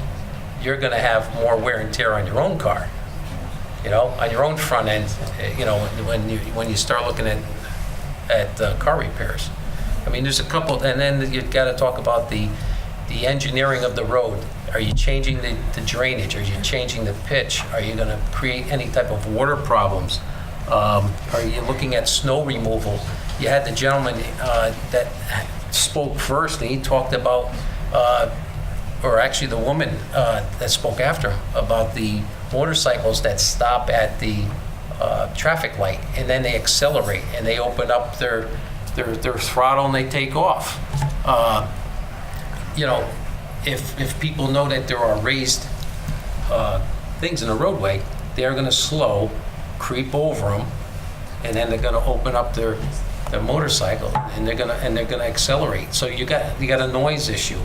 you're going to have more wear and tear on your own car. On your own front end. When you start looking at car repairs. I mean, there's a couple, and then you've got to talk about the engineering of the road. Are you changing the drainage? Are you changing the pitch? Are you going to create any type of water problems? Are you looking at snow removal? You had the gentleman that spoke first, and he talked about, or actually the woman that spoke after him, about the motorcycles that stop at the traffic light, and then they accelerate, and they open up their throttle and they take off. If people know that there are raised things in the roadway, they're going to slow, creep over them, and then they're going to open up their motorcycle, and they're going to accelerate. So you got a noise issue.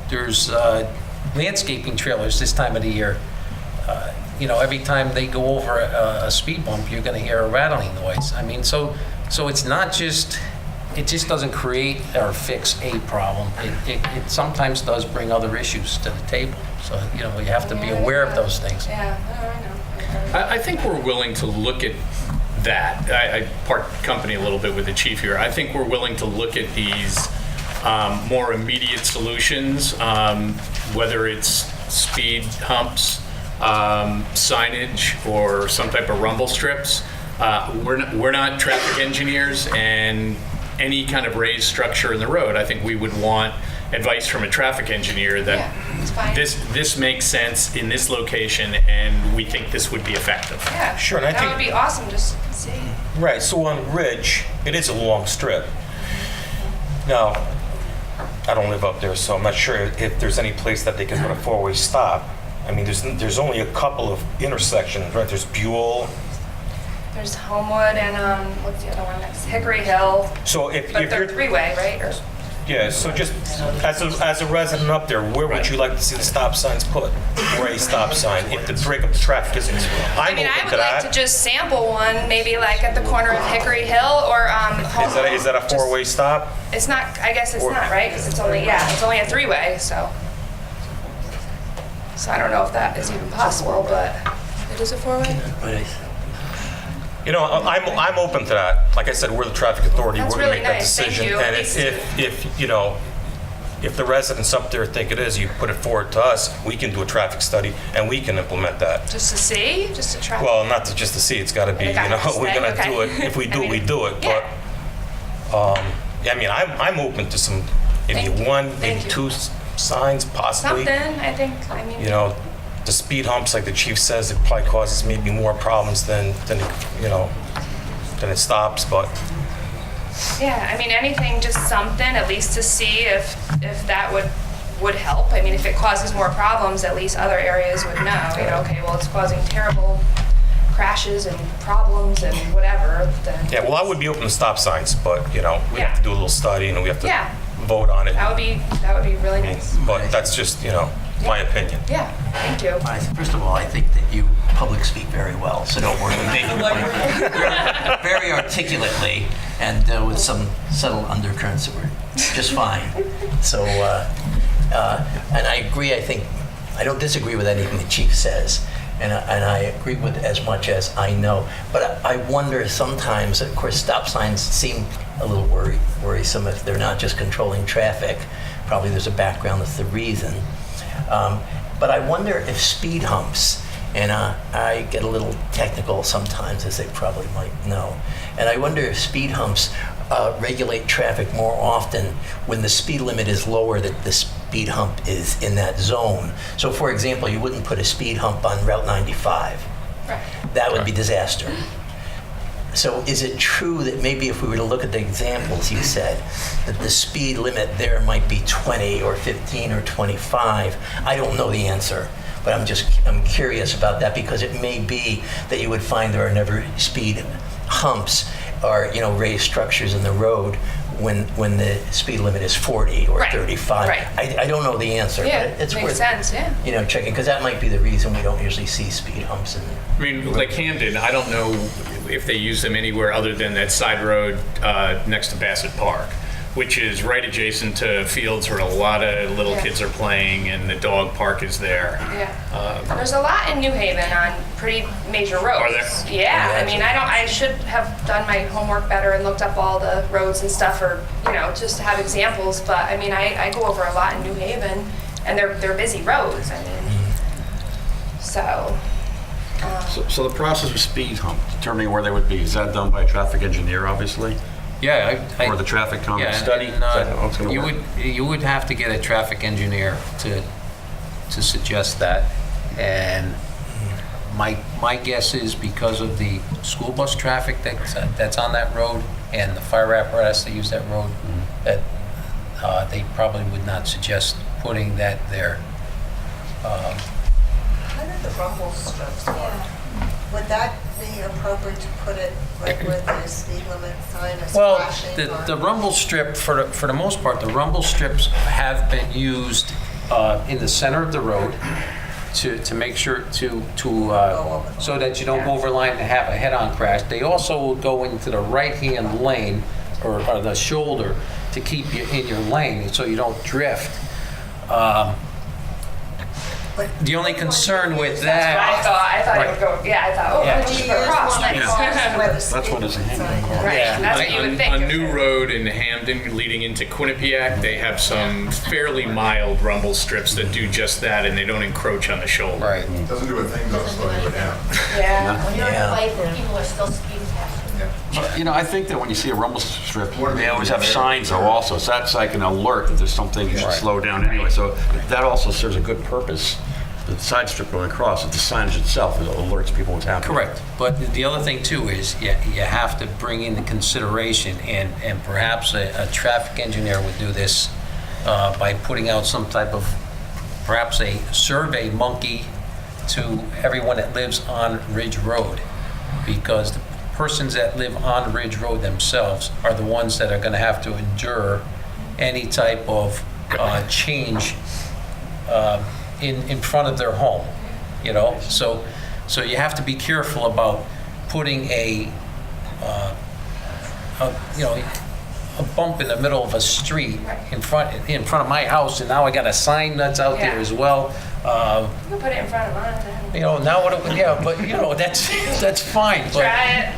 There's landscaping trailers this time of the year. Every time they go over a speed bump, you're going to hear a rattling noise. I mean, so it's not just. It just doesn't create or fix a problem. It sometimes does bring other issues to the table. So, you have to be aware of those things. Yeah, I know. I think we're willing to look at that. I part company a little bit with the chief here. I think we're willing to look at these more immediate solutions, whether it's speed humps, signage, or some type of rumble strips. We're not traffic engineers, and any kind of raised structure in the road, I think we would want advice from a traffic engineer that it's fine. this makes sense in this location, and we think this would be effective. Yeah, Sure, and I that think- would be awesome. Just see. Right, so on Ridge, it is a long strip. Now, I don't live up there, so I'm not sure if there's any place that they can put a four-way stop. I mean, there's only a couple of intersections, right? There's Buell. There's Homewood and what's the other one next? Hickory Hill. So if But they're you're, three-way, right? Or, yeah, so just as a resident up there, where would you like to see the stop signs put? Or a stop sign, if the break up the traffic isn't, I I'm mean, I open would to like that. to just sample one, maybe like at the corner of Hickory Hill or Homewood. Is that a four-way stop? It's not. I guess it's Or- not, right? Because it's only a three-way. So I don't know if that is even possible, but it is a four-way. I'm open to that. Like I said, we're the traffic authority. That's We're going to really make that nice. Thank decision. you. And Thanks. if the residents up there think it is, you put it forward to us, we can do a traffic study and we can implement that. Just to see, just to try. Well, not just to see, it's got to be, Like a guidance we're thing? going to Okay. do it. If we do it, we do it. Yeah. But, I mean, I'm open to some, maybe one, maybe you. two signs, possibly. Something, I think, I mean. You know, the speed humps, like the chief says, it probably causes maybe more problems than it stops, but Yeah, I mean, anything, just something, at least to see if that would help. I mean, if it causes more problems, at least other areas would know, okay, well, it's causing terrible crashes and problems and whatever, then. yeah, well, I would be open to stop signs, but, we Yeah. have to do a little study and we have to Yeah. vote on it. That would be really nice. But that's just, my opinion. Yeah, thank you. First of all, I think that you public speak very well, so don't worry. Very articulately and with some subtle undercurrents that were just fine. So, and I agree, I don't disagree with anything the chief says. And I agree with as much as I know. But I wonder sometimes, of course, stop signs seem a little worrisome if they're not just controlling traffic. Probably there's a background that's the reason. But I wonder if speed humps, and I get a little technical sometimes, as they probably might know, and I wonder if speed humps regulate traffic more often when the speed limit is lower, that the speed hump is in that zone. So for example, you wouldn't put a speed hump on Route 95. Right. That would be disaster. So is it true that maybe if we were to look at the examples you said, that the speed limit there might be 20 or 15 or 25? I don't know the answer, but I'm curious about that, because it may be that you would find there are never speed humps or raised structures in the road when the speed limit is 40 or Right. 35. Right. I don't know the answer, Yeah, but it's makes worth sense, yeah. checking, because that might be the reason we don't usually see speed humps in. I mean, like Hamden, I don't know if they use them anywhere other than that side road next to Bassett Park, which is right adjacent to fields where a lot of little Yeah. kids are playing, and the dog park is there. Yeah. There's a lot in New Haven on pretty major roads. Are there? Yeah, I mean, I should have done my homework better and looked up all the roads and stuff, or, just to have examples, but I mean, I go over a lot in New Haven, and they're busy roads, I mean, so. So the process of speed hump, determining where they would be, is that done by a traffic engineer, obviously? Yeah, Or the traffic calming yeah, study? and, Is that how it's gonna you work? you would have to get a traffic engineer to suggest that, and my guess is because of the school bus traffic that's on that road and the fire apparatus that use that road, that they probably would not suggest putting that there. How did the rumble strips work? Would that be appropriate to put it right where the speed limit sign is Well, flashing? the rumble strip, for the most part, the rumble strips have been used in the center of the road to make sure so that you don't go over line and have a head-on crash. They also will go into the right-hand lane or the shoulder to keep you in your lane so you don't drift. The only concern with that. I thought it would go, Yeah. keep it across. That's what it's in. Right, Yeah. that's what you would think. On New Road in Hamden leading into Quinnipiac, they have some fairly mild rumble strips that do just that, and they don't encroach on the shoulder. Right. Doesn't do a thing, though, slowing you down. Yeah. When you're in Yeah. a light where people are still speeding past you. But, I think that when you see a rumble strip, they always have signs though also, so that's like an alert that there's something you should Right. slow down anyway. So that also serves a good purpose. The side strip going across, the signage itself alerts people what's happening. Correct. But the other thing too is you have to bring into consideration, and perhaps a traffic engineer would do this by putting out some type of, perhaps a survey monkey to everyone that lives on Ridge Road, because the persons that live on Ridge Road themselves are the ones that are going to have to endure any type of change in front of their home, So you have to be careful about putting a bump in the middle of a street in front of my house, and now I got a sign that's out there Yeah. as well. You can put it in front of mine. Now but that's fine. But, Try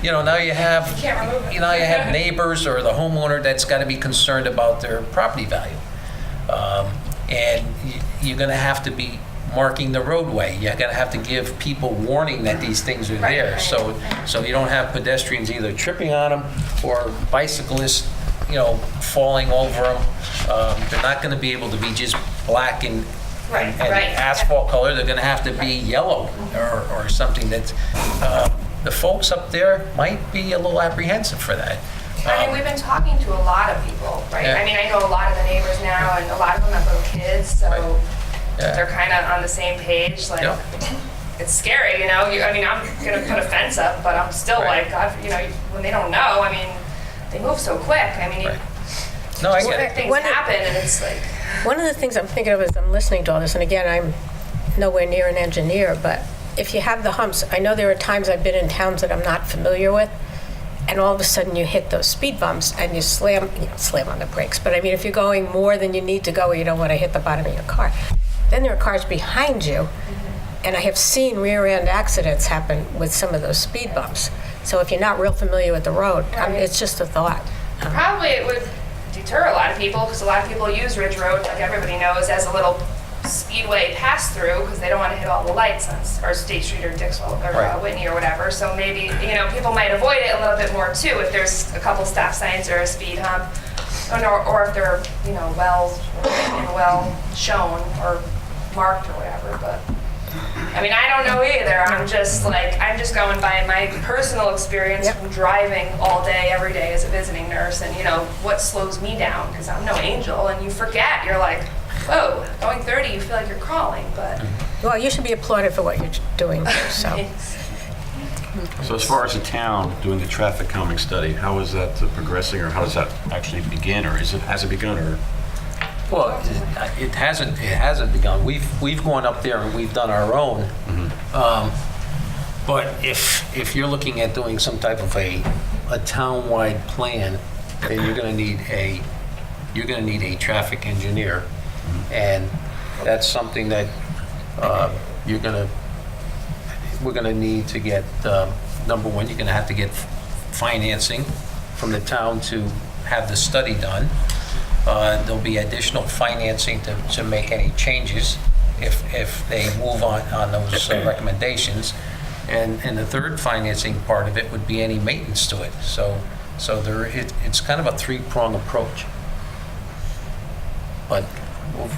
it. now you have, Can't remove it. you have neighbors or the homeowner that's got to be concerned about their property value. And you're going to have to be marking the roadway. You're going to have to give people warning that these things are there. Right. So you don't have pedestrians either tripping on them or bicyclists, falling over them. They're not going to be able to be just black and asphalt color. They're going to have to be yellow or something that the folks up there might be a little apprehensive for that. I mean, we've been talking to a lot of people, right? Yeah. I mean, I know a lot of the neighbors now, and a lot of them have little kids, so Yeah. they're kind of on the same page. Like, Yeah. it's scary, you know? I mean, I'm going to put a fence up, but I'm still Right. like, God, you know, when they don't know, I mean, they move so quick. I mean, Right. No, I get it. things happen, and it's like... One of the things I'm thinking of as I'm listening to all this, and again, I'm nowhere near an engineer, but if you have the humps, I know there are times I've been in towns that I'm not familiar with, and all of a sudden you hit those speed bumps and you slam on the brakes. But I mean, if you're going more than you need to go, or you don't want to hit the bottom of your car, then there are cars behind you, and I have seen rear-end accidents happen with some of those speed bumps. So if you're not real familiar with the road, it's just a thought. Probably it would deter a lot of people, because a lot of people use Ridge Road, like everybody knows, as a little speedway pass-through, because they don't want to hit all the lights on or State Street or Dixwell or Whitney or whatever. So maybe, you know, people might avoid it a little bit more too if there's a couple stop signs or a speed hump, or if they're, you know, well shown or marked or whatever. But I mean, I don't know either. I'm just going by my personal experience from driving all day, every day as a visiting nurse, and you know what slows me down, because I'm no angel, and you forget. You're like, whoa, going 30, you feel like you're crawling, but. Well, you should be applauded for what you're doing, so. So as far as the town doing the traffic calming study, how is that progressing, or how does that actually begin, or has it begun, or? Well, it hasn't begun. We've gone up there and we've done our own. But if you're looking at doing some type of a town-wide plan, then you're going to need a traffic engineer, and that's something that we're going to need to get. Number one, you're going to have to get financing from the town to have the study done. There'll be additional financing to make any changes if they move on those recommendations. And the third financing part of it would be any maintenance to it. So it's kind of a three-prong approach. But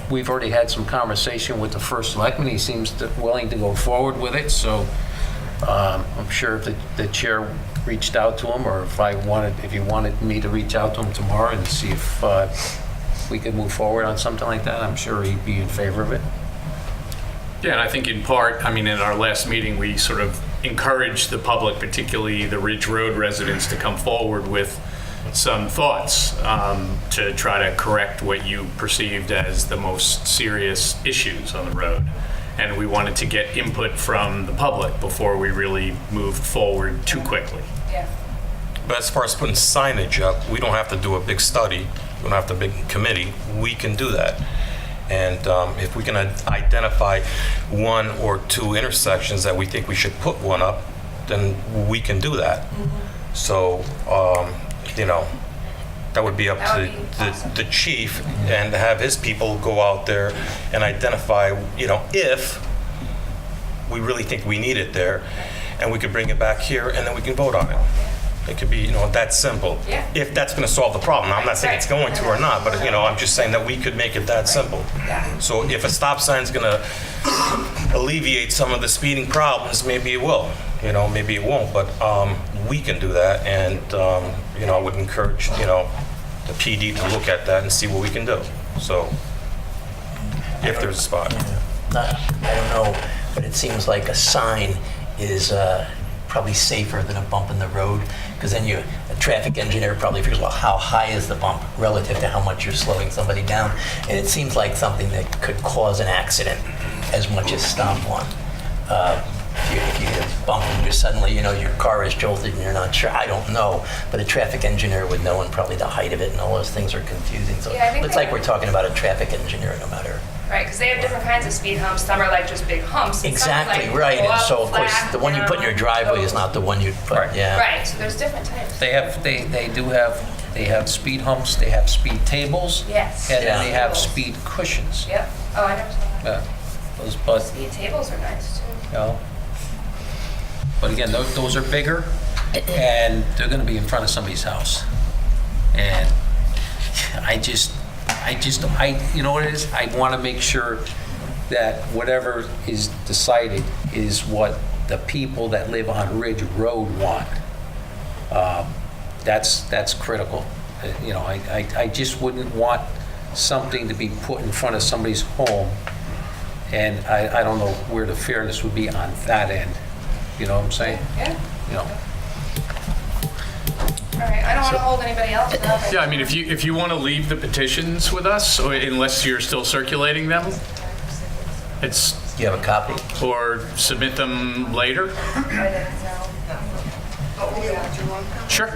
we've already had some conversation with the first selectman. He seems willing to go forward with it. So I'm sure if the chair reached out to him, or if you wanted me to reach out to him tomorrow and see if we could move forward on something like that, I'm sure he'd be in favor of it. Yeah, and I think in part, I mean, in our last meeting, we sort of encouraged the public, particularly the Ridge Road residents, to come forward with some thoughts to try to correct what you perceived as the most serious issues on the road. And we wanted to get input from the public before we really moved forward too quickly. Yeah. But as far as putting signage up, we don't have to do a big study. We don't have to big committee. We can do that. And if we can identify one or two intersections that we think we should put one up, then we can do that. Mm-hmm. So, you know, that would be up to the chief, and have his people go out there and identify, you know, if we really think we need it there, and we could bring it back here, and then we can vote on it. It could be, you know, that simple. Yeah. If that's going to solve the problem. Now, I'm not saying it's going to or not, but, you know, I'm just saying that we could make it that simple. Yeah. So if a stop sign's going to alleviate some of the speeding problems, maybe it will. You know, maybe it won't, but we can do that, and, you know, I would encourage, you know, the PD to look at that and see what we can do. So, if there's a spot. I don't know, but it seems like a sign is probably safer than a bump in the road, because then a traffic engineer probably figures, well, how high is the bump relative to how much you're slowing somebody down? And it seems like something that could cause an accident as much as stop one. If you get a bump and you're suddenly, you know, your car is jolted and you're not sure, I don't know, but a traffic engineer would know, and probably the height of it and all those things are confusing. So Yeah, I think it's like we're talking about a traffic engineer no matter. Right, because they have different kinds of speed humps. Some are like just big humps. and some Exactly, like right. go And up, so, of course, flat, the one you put in your driveway is not the one you put, yeah. Right, so there's different types. They have speed humps, they have speed tables. Yes. And then they have Tables. speed cushions. Yep. Oh, I never saw that. Yeah. But, Speed tables are nice too. you know, but again, those are bigger, and they're going to be in front of somebody's house. And you know what it is? I want to make sure that whatever is decided is what the people that live on Ridge Road want. That's critical. You know, I just wouldn't want something to be put in front of somebody's home, and I don't know where the fairness would be on that end. You know what I'm saying? Yeah. You know. All right, I don't want to hold anybody else up. Yeah, I mean, if you want to leave the petitions with us, or unless you're still circulating them, it's, Do you have a copy? or submit them later. Sure.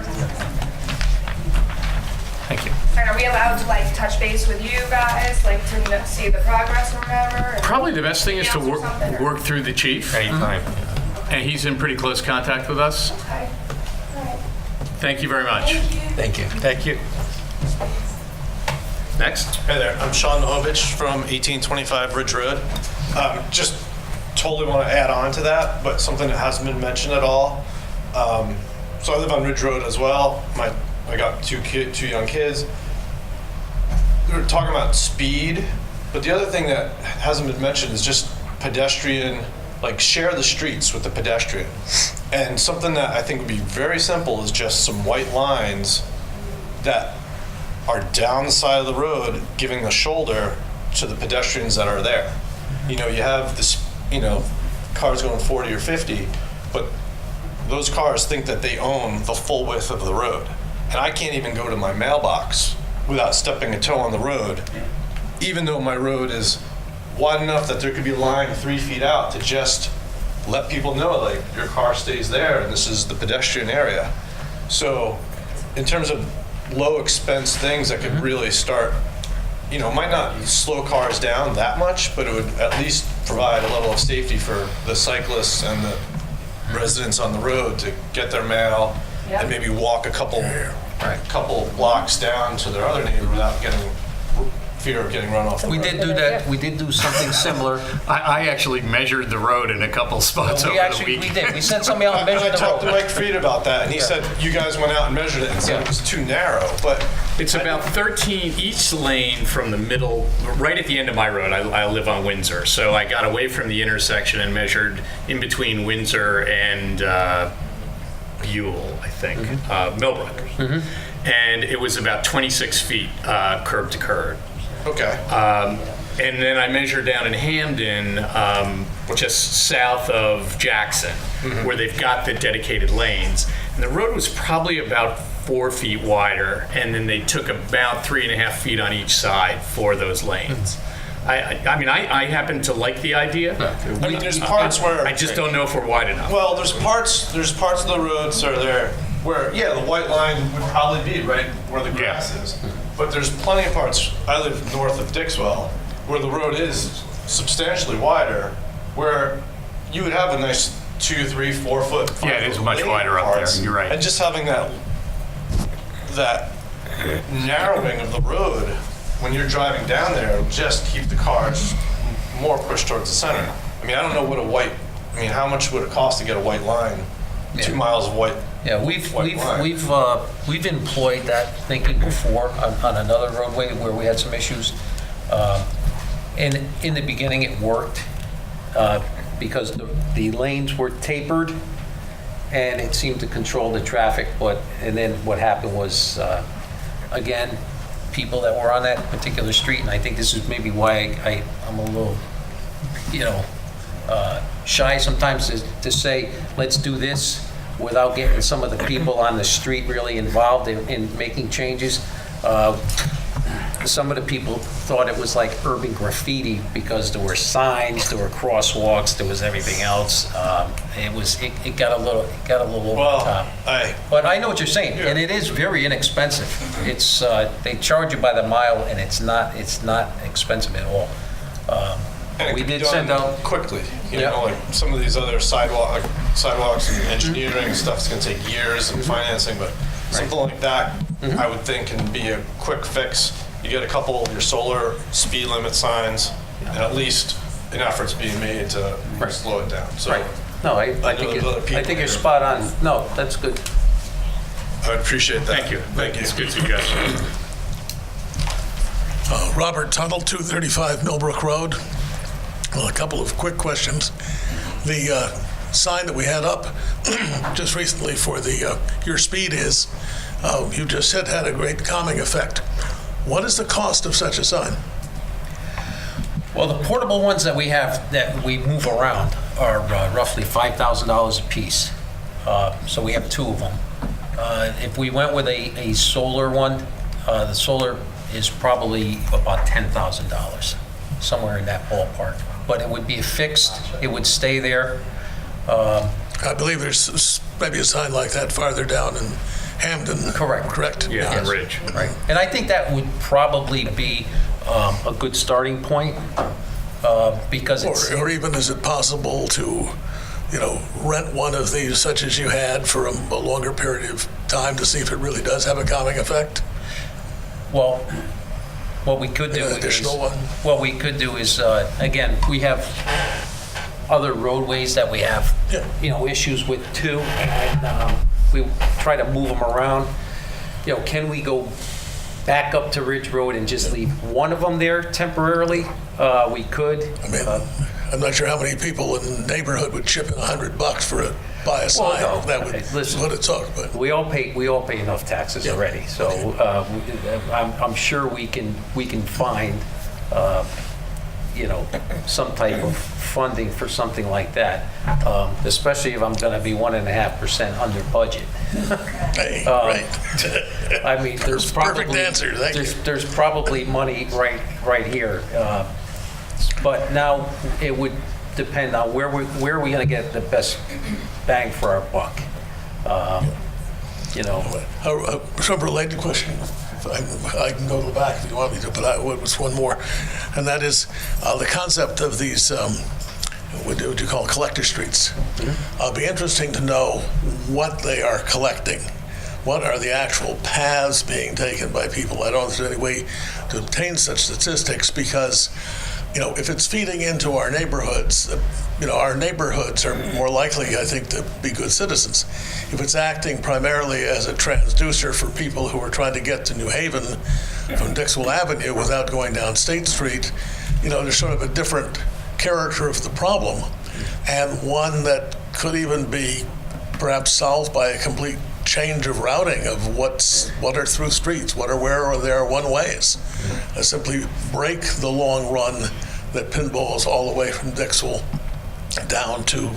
Thank you. And are we allowed to like touch base with you guys, like to see the progress or whatever? Probably the best thing is to Emails or something, or- work through the chief, Anytime. and he's in pretty close contact with us. Okay. All right. Thank you very much. Thank you. Thank you. Thank you. Next. Hey there, I'm Sean Nahovich from 1825 Ridge Road. Just totally want to add on to that, but something that hasn't been mentioned at all. So I live on Ridge Road as well. I got two young kids. We were talking about speed, but the other thing that hasn't been mentioned is just pedestrian, like share the streets with the pedestrian. And something that I think would be very simple is just some white lines that are down the side of the road, giving the shoulder to the pedestrians that are there. You know, you have this, cars going 40 or 50, but those cars think that they own the full width of the road. And I can't even go to my mailbox without stepping a toe on the road, even though my road is wide enough that there could be a line 3 feet out to just let people know, like, your car stays there and this is the pedestrian area. So in terms of low expense things that could really start, might not slow cars down that much, but it would at least provide a level of safety for the cyclists and the residents on the road to get their mail and maybe walk a couple blocks down to their other neighbor without fear of getting run off the road. We did do that. We did do something similar. I actually measured the road in a couple spots over the weekend. We did. We sent somebody out and And measured I the talked to road. Mike Fried about that, and he said you guys went out and measured it and said it was too narrow, but It's about 13 each lane from the middle, right at the end of my road. I live on Windsor, so I got away from the intersection and measured in between Windsor and Buell, I think, Millbrook. And it was about 26 feet curb to curb. okay. And then I measured down in Hamden, just south of Jackson, where they've got the dedicated lanes. And the road was probably about 4 feet wider, and then they took about 3.5 feet on each side for those lanes. I happen to like the idea. I mean, there's parts where I just don't know if we're wide enough. Well, there's parts of the roads that are there where, yeah, the white line would probably be right where the grass is. But there's plenty of parts, I live north of Dixwell, where the road is substantially wider, where you would have a nice 2, 3, 4 foot. 5 Yeah, it is foot much lane wider up parts. there. You're right. And just having that narrowing of the road when you're driving down there will just keep the cars more pushed towards the center. I mean, I don't know how much would it cost to get a white line, 2 miles of white? Yeah, we've employed that thinking before on another roadway where we had some issues. And in the beginning, it worked because the lanes were tapered and it seemed to control the traffic. And then what happened was, again, people that were on that particular street, and I think this is maybe why I'm a little, shy sometimes to say, let's do this without getting some of the people on the street really involved in making changes. Some of the people thought it was like urban graffiti because there were signs, there were crosswalks, there was everything else. It got a little over the top. But I know what you're saying, and it is very inexpensive. It's they charge you by the mile, and it's not expensive at all. And it We can be did send done out quickly. Yeah. Like some of these other sidewalks and engineering and stuff's going to take years and financing, but something like that, I would think, can be a quick fix. You get a couple of your solar speed limit signs, and at least an effort's being made to slow it down. So No, I know there's other people think you're here. spot on. No, that's good. I would appreciate that. Thank you. Thank you. It's good suggestion. Robert Tuttle, 235 Millbrook Road. Well, a couple of quick questions. The sign that we had up just recently for the your speed is, you just said had a great calming effect. What is the cost of such a sign? Well, the portable ones that we have that we move around are roughly $5,000 a piece. So we have two of them. If we went with a solar one, the solar is probably about $10,000, somewhere in that ballpark. But it would be fixed, it would stay there. I believe there's maybe a sign like that farther down in Hamden. Correct? Yeah, on Ridge. Right. And I think that would probably be a good starting point because it's... Or even is it possible to, rent one of these such as you had for a longer period of time to see if it really does have a calming effect? Well, what we could do is, again, we have other roadways that we have, issues with too, and we try to move them around. Can we go back up to Ridge Road and just leave one of them there temporarily? We could. I mean, I'm not sure how many people in the neighborhood would chip in $100 for a buy a sign. Well, no. That would what it's all. But we all pay enough taxes already, so I'm sure we can find some type of funding for something like that, especially if I'm going to be 1.5% under budget. Right. I mean, there's probably perfect answer. Thank you. There's probably money right here, but now it would depend on where are we going to get the best bang for our buck. Some related question. I can go to the back if you want me to, but I was one more, and that is the concept of these, what do you call collector streets? It'll be interesting to know what they are collecting. What are the actual paths being taken by people? I don't know if there's any way to obtain such statistics because, if it's feeding into our neighborhoods, our neighborhoods are more likely, I think, to be good citizens. If it's acting primarily as a transducer for people who are trying to get to New Haven from Dixwell Avenue without going down State Street, there's sort of a different character of the problem, and one that could even be perhaps solved by a complete change of routing of what are through streets, where there are one ways. Simply break the long run that pinballs all the way from Dixwell down to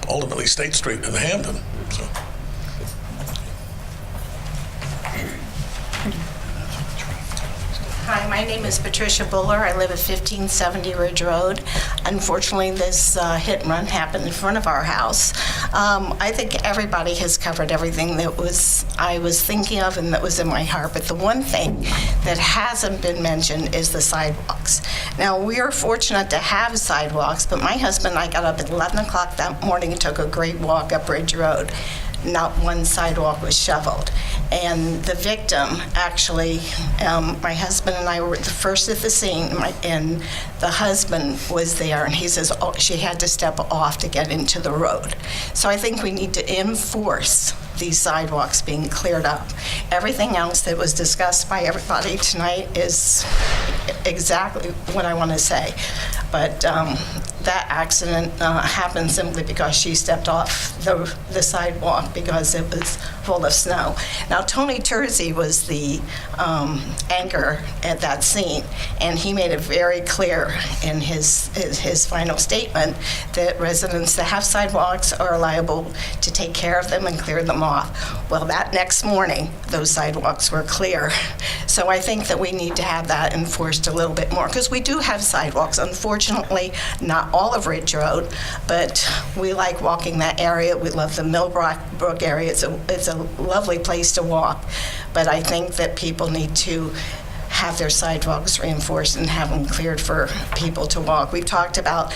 ultimately State Street in Hamden. So. Hi, my name is Patricia Buller. I live at 1570 Ridge Road. Unfortunately, this hit and run happened in front of our house. I think everybody has covered everything that I was thinking of and that was in my heart. But the one thing that hasn't been mentioned is the sidewalks. Now, we are fortunate to have sidewalks, but my husband and I got up at 11 o'clock that morning and took a great walk up Ridge Road. Not one sidewalk was shoveled. And the victim, actually, my husband and I were the first at the scene, and the husband was there, and he says she had to step off to get into the road. So I think we need to enforce these sidewalks being cleared up. Everything else that was discussed by everybody tonight is exactly what I want to say. But that accident happened simply because she stepped off the sidewalk because it was full of snow. Now, Tony Terzi was the anchor at that scene, and he made it very clear in his final statement that residents that have sidewalks are liable to take care of them and clear them off. Well, that next morning, those sidewalks were clear. So I think that we need to have that enforced a little bit more, because we do have sidewalks. Unfortunately, not all of Ridge Road, but we like walking that area. We love the Millbrook area. It's a lovely place to walk, but I think that people need to have their sidewalks reinforced and have them cleared for people to walk. We've talked about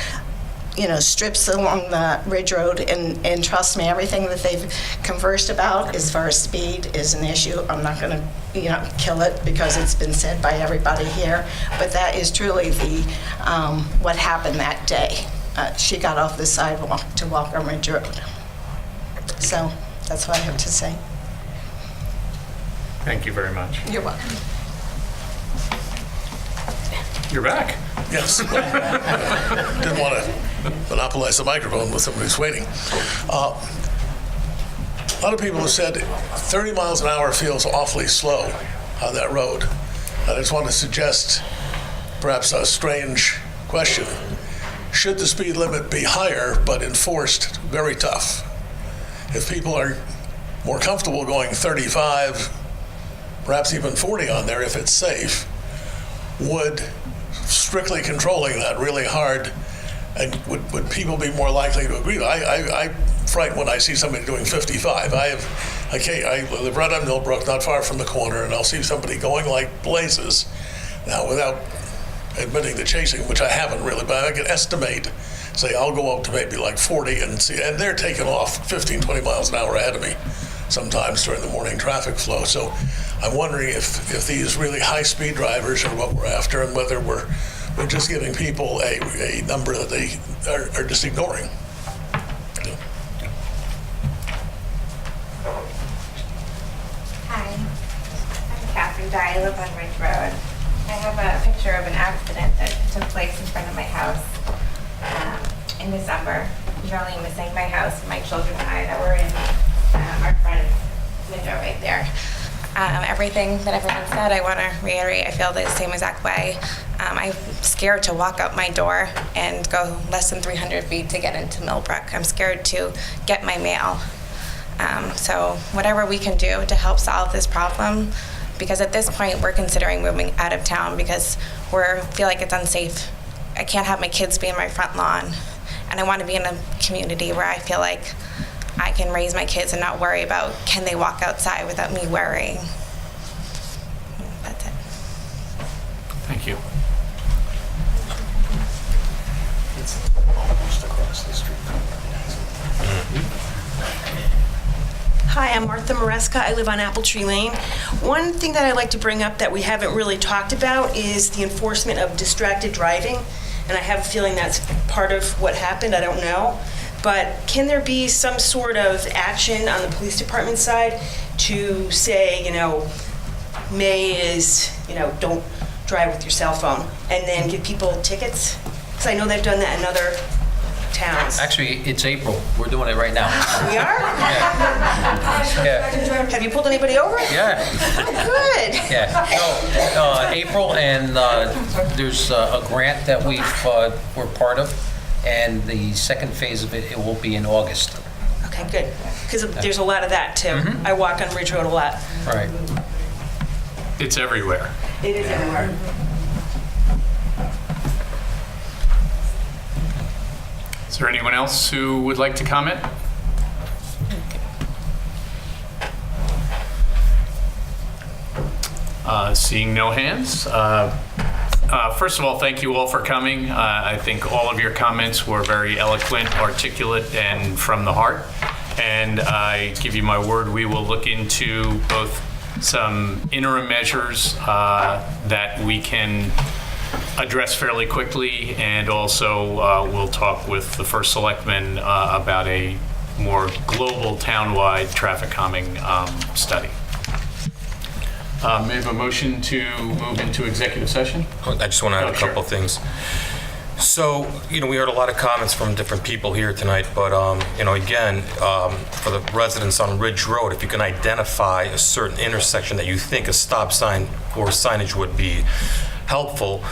strips along the Ridge Road, and trust me, everything that they've conversed about as far as speed is an issue. I'm not going to, kill it because it's been said by everybody here, but that is truly the what happened that day. She got off the sidewalk to walk on Ridge Road. So that's what I have to say. Thank you very much. You're welcome. You're back. Yes. Didn't want to monopolize the microphone with somebody who's waiting. A lot of people have said 30 miles an hour feels awfully slow on that road. I just want to suggest perhaps a strange question. Should the speed limit be higher but enforced very tough? If people are more comfortable going 35, perhaps even 40 on there if it's safe, would strictly controlling that really hard, and would people be more likely to agree? I'm frightened when I see somebody doing 55. I live right on Millbrook, not far from the corner, and I'll see somebody going like blazes. Now, without admitting to chasing, which I haven't really, but I can estimate, say I'll go up to maybe like 40 and see, and they're taking off 15, 20 miles an hour ahead of me sometimes during the morning traffic flow. So I'm wondering if these really high-speed drivers are what we're after, and whether we're just giving people a number that they are just ignoring. Hi, I'm Catherine Dye. I live on Ridge Road. I have a picture of an accident that took place in front of my house in December, narrowly missing my house and my children and I that were in our front window right there. Everything that everyone said, I want to reiterate, I feel the same exact way. I'm scared to walk out my door and go less than 300 feet to get into Millbrook. I'm scared to get my mail. So whatever we can do to help solve this problem, because at this point we're considering moving out of town because we feel like it's unsafe. I can't have my kids be in my front lawn, and I want to be in a community where I feel like I can raise my kids and not worry about can they walk outside without me worrying. That's it. Thank you. It's almost across the street. Hi, I'm Martha Maresca. I live on Apple Tree Lane. One thing that I'd like to bring up that we haven't really talked about is the enforcement of distracted driving. And I have a feeling that's part of what happened. I don't know. But can there be some sort of action on the police department side to say, May is, don't drive with your cell phone, and then give people tickets? Because I know they've done that in other towns. Actually, it's April. We're doing it right now. We are? Yeah. Have you pulled anybody over? Yeah. Good. Yeah. No, April, and there's a grant that we're part of, and the second phase of it will be in August. Okay, good. Because there's a lot of that too. Mm-hmm. I walk on Ridge Road a lot. Right. It's everywhere. It is everywhere. Is there anyone else who would like to comment? Seeing no hands. First of all, thank you all for coming. I think all of your comments were very eloquent, articulate, and from the heart. And I give you my word, we will look into both some interim measures that we can address fairly quickly, and also we'll talk with the first selectman about a more global townwide traffic calming study. May I have a motion to move into executive session? I just want to add a couple things. So, we heard a lot of comments from different people here tonight, but, again, for the residents on Ridge Road, if you can identify a certain intersection that you think a stop sign or signage would be helpful,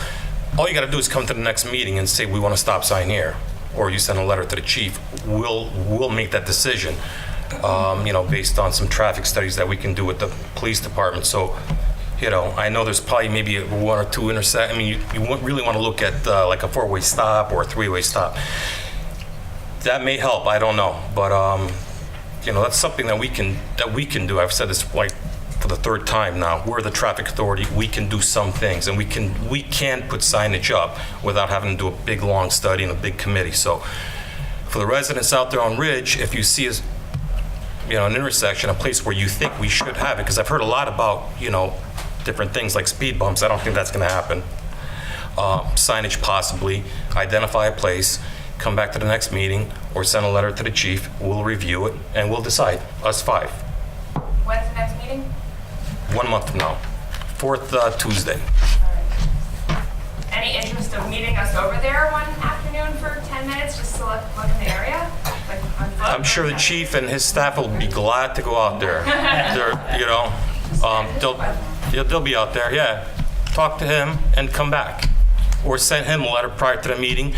all you got to do is come to the next meeting and say, we want a stop sign here, or you send a letter to the chief. We'll make that decision, based on some traffic studies that we can do with the police department. So, I know there's probably maybe one or two intersections. I mean, you wouldn't really want to look at like a four-way stop or a three-way stop. That may help. I don't know, but that's something that we can do. I've said this like for the third time now. We're the traffic authority. We can do some things, and we can put signage up without having to do a big long study and a big committee. So, for the residents out there on Ridge, if you see an intersection, a place where you think we should have it, because I've heard a lot about different things like speed bumps. I don't think that's going to happen. Signage possibly. Identify a place, come back to the next meeting, or send a letter to the chief. We'll review it, and we'll decide, us 5. When's the next meeting? 1 month from now. 4th Tuesday. of meeting us over there one afternoon for 10 minutes just to look in the area? Like on foot? I'm sure the chief and his staff will be glad to go out there. They'll be out there, yeah. Talk to him and come back. Or send him a letter prior to the meeting,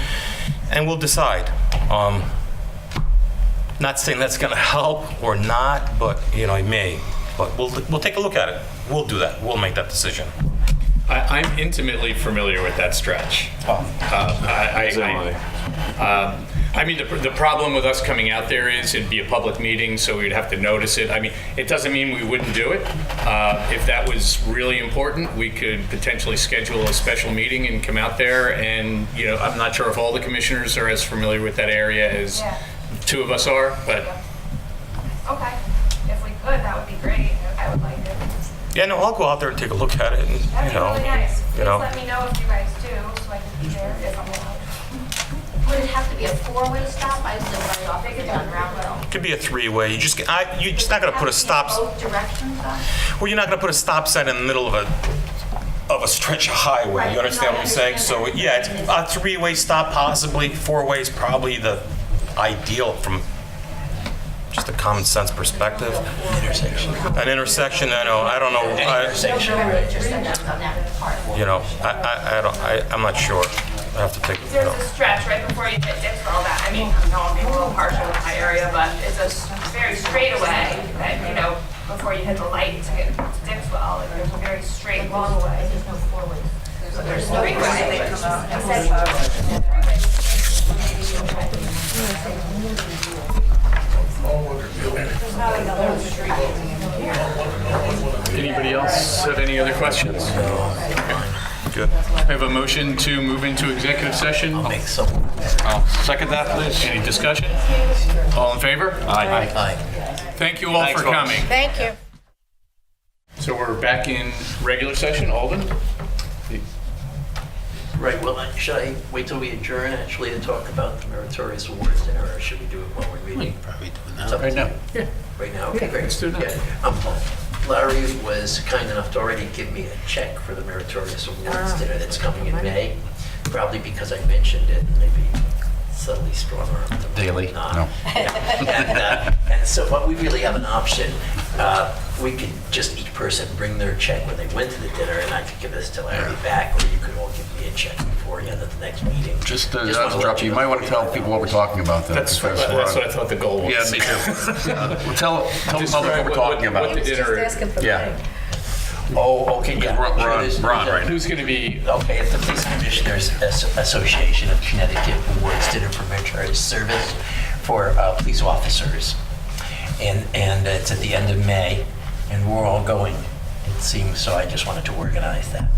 and we'll decide. Not saying that's gonna help or not, but, it may. But we'll take a look at it. We'll do that. We'll make that decision. I'm intimately familiar with that stretch. I mean, the problem with us coming out there is it'd be a public meeting, so we'd have to notice it. I mean, it doesn't mean we wouldn't do it. If that was really important, we could potentially schedule a special meeting and come out there. And, I'm not sure if all the commissioners are as familiar with that area as two of us are, but. Okay. If we could, that would be great. I would like it. Yeah, no, I'll go out there and take a look at it. And, That'd be really nice. Please let me know if you guys do, so I can be there if I'm allowed. Would it have to be a four-way stop? I live right off. They could on Brownville. It could be a three-way. You're just not gonna put a stop. Both directions, though? Well, you're not gonna put a stop sign in the middle of a stretch of highway. Right, You understand what I'm saying? So yeah, it's a three-way stop, possibly. Four-way is probably the ideal from just a common sense perspective. Intersection. An intersection. I don't know. Intersection. I'm not sure. I have to take. There's a stretch right before you hit Dixwell that, I mean, I know I'm being a little partial with my area, but it's a very straightaway that, before you hit the light to get to Dixwell, and there's a very straight, long way. There's no four ways. So there's three ways. Anybody else have any other questions? Good. I have a motion to move into executive session. I'll second that, please. Any discussion? All in favor? Aye. Thank you all Thanks, for folks. coming. Thank you. So we're back in regular session. Alden? Right, well, should I wait till we adjourn, actually, to talk about the meritorious awards dinner, or should we do it while we're reading? Probably doing It's up Right to now. you. Yeah. Right now, okay, great. let's do that. Yeah. Larry was kind enough to already give me a check for the Meritorious Awards dinner that's coming in May, probably because I mentioned it, and maybe subtly strong-armed them. Daily? No. And so, but we really have an option. We could just each person bring their check when they went to the dinner, and I could give this to Larry back, or you could all give me a check beforehand at the next meeting. Just wanna to let interrupt you, you might want to tell people what we're talking about then. That's what I thought the goal was. Yeah, me too. Well, tell the public what we're talking about. What the dinner is. Yeah. Oh, okay, yeah. We're on right now. Who's going to be? Okay, at the Police Commissioners Association of Connecticut Awards Dinner for Meritorious Service for police officers. And it's at the end of May, and we're all going, it seems, so I just wanted to organize that.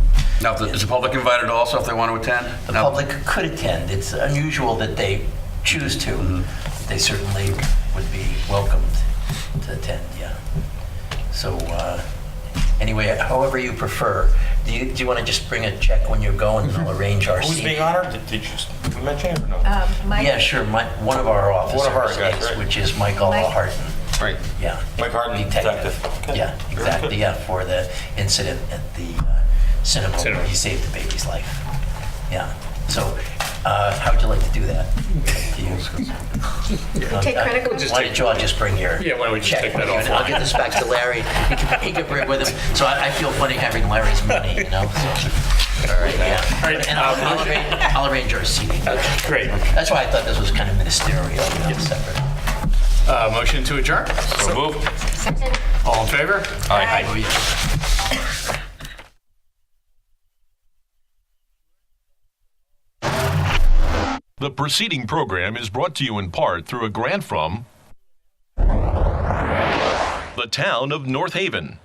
Now, is the public invited also if they want to attend? The public could attend. It's unusual that they choose to. But they certainly would be welcomed to attend, yeah. So anyway, however you prefer. Do you want to just bring a check when you're going, and I'll arrange our Who's seating? being honored? Did you mention it or no? Yeah, sure. One of our officers, One of our guys, right? which is Michael Harton. Right. Yeah. Mike Harden, detective. Okay. Yeah, exactly. Yeah, for the incident at the cinema where he saved the baby's life. Yeah. So, how would you like to do that? Do you? Take credit cards? Why don't you all just bring your Yeah, why don't we just check take that with you, and I'll get this back to Larry. He can bring it with him. So I feel funny having Larry's money, So, all right, yeah. All right, And I'll arrange our seating. Great. That's why I thought this was kind of ministerial, separate. Motion to adjourn? So moved. Second. All in favor? Aye. The preceding program is brought to you in part through a grant from the town of North Haven.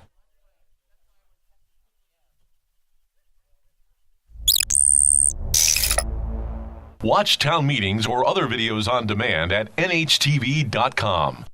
Watch town meetings or other videos on demand at nhtv.com.